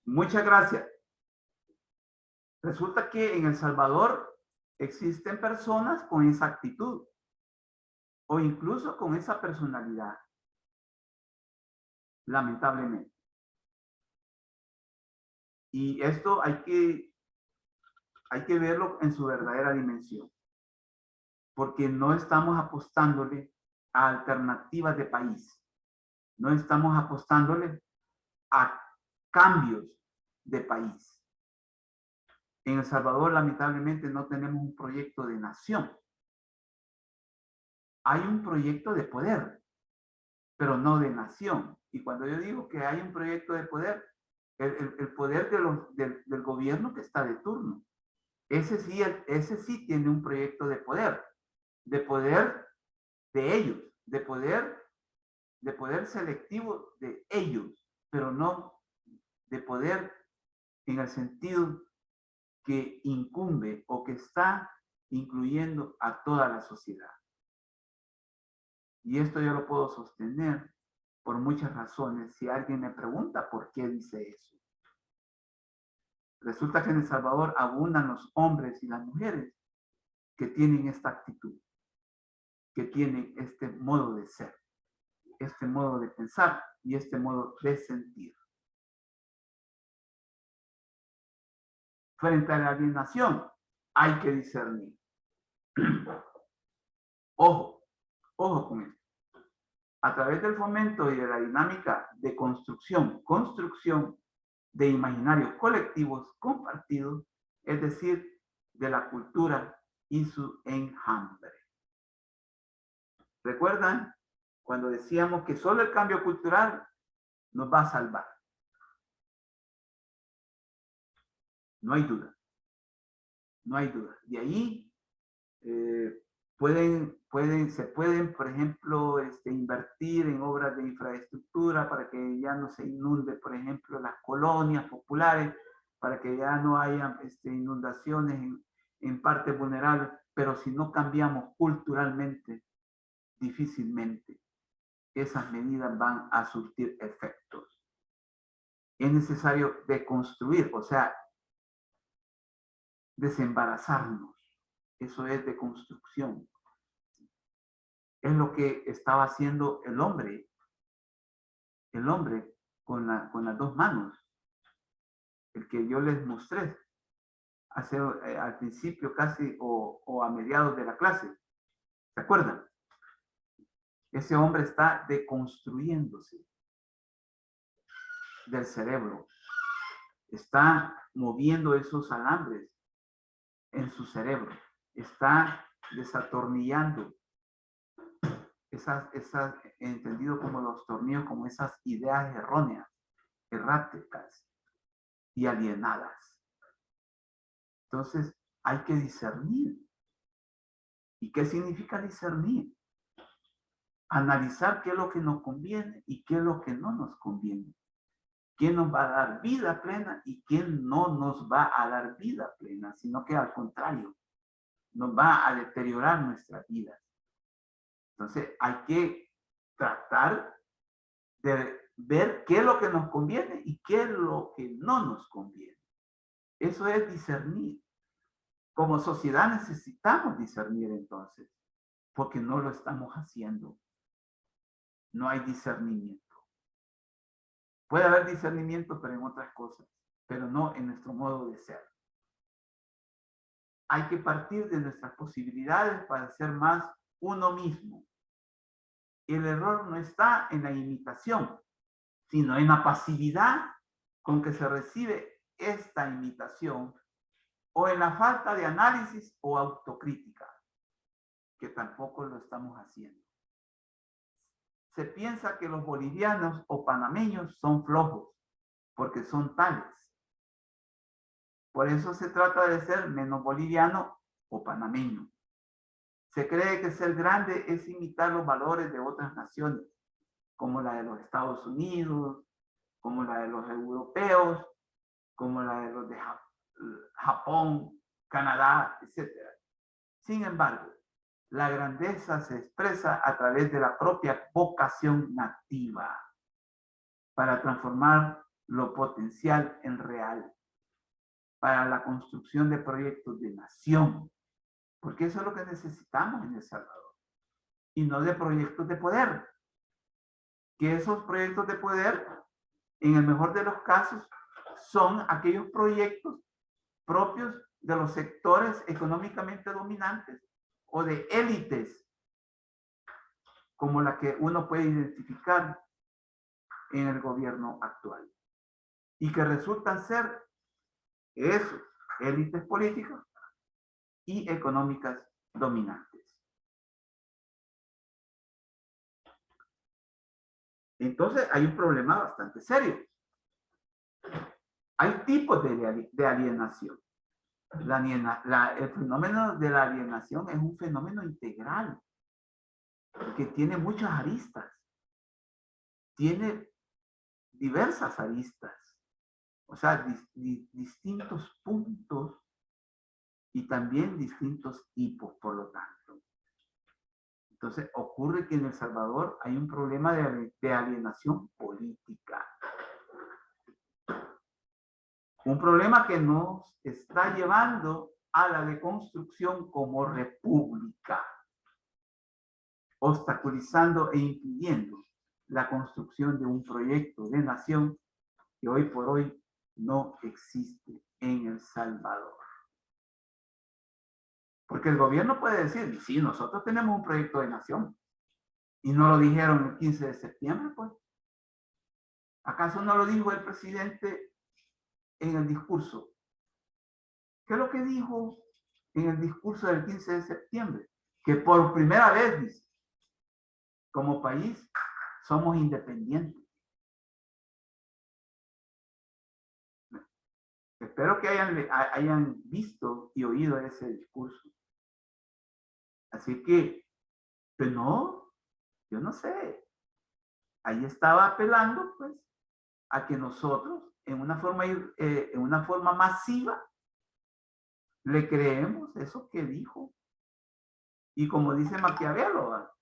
Muchas gracias. Resulta que en El Salvador existen personas con esa actitud o incluso con esa personalidad, lamentablemente. Y esto hay que verlo en su verdadera dimensión, porque no estamos apostándole a alternativas de país, no estamos apostándole a cambios de país. En El Salvador, lamentablemente, no tenemos un proyecto de nación. Hay un proyecto de poder, pero no de nación. Y cuando yo digo que hay un proyecto de poder, el poder del gobierno que está de turno, ese sí tiene un proyecto de poder de ellos, de poder selectivo de ellos, pero no de poder en el sentido que incumbe o que está incluyendo a toda la sociedad. Y esto yo lo puedo sostener por muchas razones. Si alguien me pregunta por qué dice eso. Resulta que en El Salvador abundan los hombres y las mujeres que tienen esta actitud, que tienen este modo de ser, este modo de pensar y este modo de sentir. Frente a la alienación, hay que discernir. Ojo con esto. A través del fomento y de la dinámica de construcción de imaginarios colectivos compartidos, es decir, de la cultura y su enjambre. ¿Recuerdan cuando decíamos que solo el cambio cultural nos va a salvar? No hay duda. No hay duda. Y ahí se pueden, por ejemplo, invertir en obras de infraestructura para que ya no se inunde, por ejemplo, las colonias populares, para que ya no haya inundaciones en partes vulnerables, pero si no cambiamos culturalmente, difícilmente esas medidas van a surtir efectos. Es necesario deconstruir, o sea, desembarazarnos. Eso es deconstrucción. Es lo que estaba haciendo el hombre con las dos manos. El que yo les mostré al principio casi o a mediados de la clase. ¿Se acuerdan? Ese hombre está deconstruyéndose del cerebro. Está moviendo esos alambres en su cerebro. Está desatornillando esas entendido como los tornillos, como esas ideas erróneas, erráticas y alienadas. Entonces, hay que discernir. ¿Y qué significa discernir? Analizar qué es lo que nos conviene y qué es lo que no nos conviene. ¿Quién nos va a dar vida plena y quién no nos va a dar vida plena? Sino que al contrario, nos va a deteriorar nuestra vida. Entonces, hay que tratar de ver qué es lo que nos conviene y qué es lo que no nos conviene. Eso es discernir. Como sociedad necesitamos discernir entonces, porque no lo estamos haciendo. No hay discernimiento. Puede haber discernimiento, pero en otras cosas, pero no en nuestro modo de ser. Hay que partir de nuestras posibilidades para ser más uno mismo. El error no está en la imitación, sino en la pasividad con que se recibe esta imitación o en la falta de análisis o autocrítica, que tampoco lo estamos haciendo. Se piensa que los bolivianos o panameños son flojos, porque son tales. Por eso se trata de ser menos boliviano o panameño. Se cree que ser grande es imitar los valores de otras naciones, como la de los Estados Unidos, como la de los europeos, como la de los de Japón, Canadá, etc. Sin embargo, la grandeza se expresa a través de la propia vocación nativa para transformar lo potencial en real, para la construcción de proyectos de nación, porque eso es lo que necesitamos en El Salvador, y no de proyectos de poder, que esos proyectos de poder, en el mejor de los casos, son aquellos proyectos propios de los sectores económicamente dominantes o de élites, como la que uno puede identificar en el gobierno actual, y que resultan ser esos élites políticas y económicas dominantes. Entonces hay un problema bastante serio. Hay tipos de alienación. El fenómeno de la alienación es un fenómeno integral que tiene muchas aristas. Tiene diversas aristas. O sea, distintos puntos y también distintos tipos, por lo tanto. Entonces, ocurre que en El Salvador hay un problema de alienación política. Un problema que nos está llevando a la deconstrucción como república, obstaculizando e impidiendo la construcción de un proyecto de nación que hoy por hoy no existe en El Salvador. Porque el gobierno puede decir, sí, nosotros tenemos un proyecto de nación. Y no lo dijeron el 15 de septiembre, pues. ¿Acaso no lo dijo el presidente en el discurso? ¿Qué es lo que dijo en el discurso del 15 de septiembre? Que por primera vez, dice, como país, somos independientes. Espero que hayan visto y oído ese discurso. Así que, pues no, yo no sé. Ahí estaba apelando, pues, a que nosotros, en una forma masiva, le creemos eso que dijo. Y como dice Maquiavelo,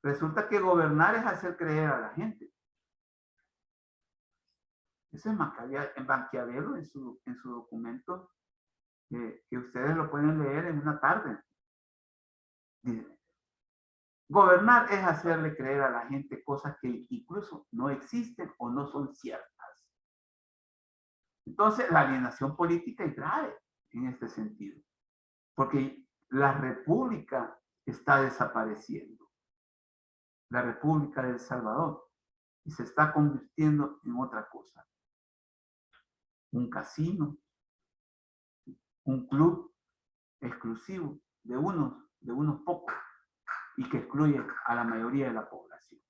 resulta que gobernar es hacer creer a la gente. Eso es Maquiavelo en su documento, que ustedes lo pueden leer en una tarde. Dice, gobernar es hacerle creer a la gente cosas que incluso no existen o no son ciertas. Entonces, la alienación política es grave en este sentido, porque la república está desapareciendo. La República de El Salvador, y se está convirtiendo en otra cosa. Un casino, un club exclusivo de unos pocos, y que excluye a la mayoría de la población.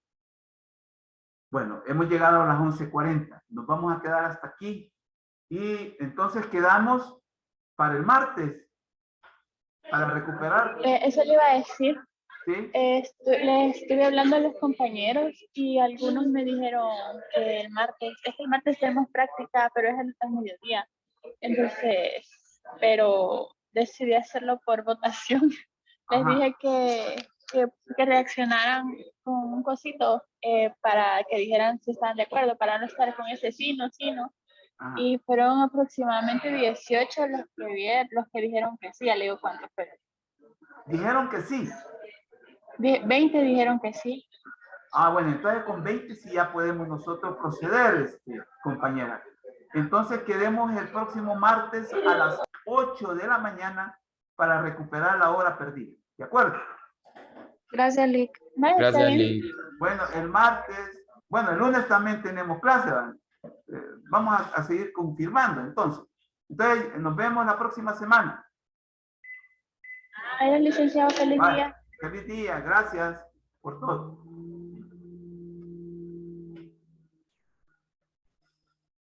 Bueno, hemos llegado a las 11:40. Nos vamos a quedar hasta aquí. Y entonces quedamos para el martes, para recuperar. Eso le iba a decir. ¿Sí? Le estuve hablando a los compañeros y algunos me dijeron que el martes tenemos práctica, pero es al mediodía. Entonces, pero decidí hacerlo por votación. Les dije que reaccionaran con un cosito para que dijeran si estaban de acuerdo, para no estar con ese sí, no. Ajá. Y fueron aproximadamente 18 los que dijeron que sí. Ya le digo cuántos fueron. Dijeron que sí. 20 dijeron que sí. Bueno, entonces con 20 sí ya podemos nosotros proceder, compañera. Entonces quedemos el próximo martes a las 8 de la mañana para recuperar la hora perdida. ¿De acuerdo? Gracias, Lick. Gracias, Lick. Bueno, el lunes también tenemos clase, ¿verdad? Vamos a seguir confirmando, entonces. Entonces, nos vemos la próxima semana. Licenciado, feliz día. Feliz día, gracias por todo.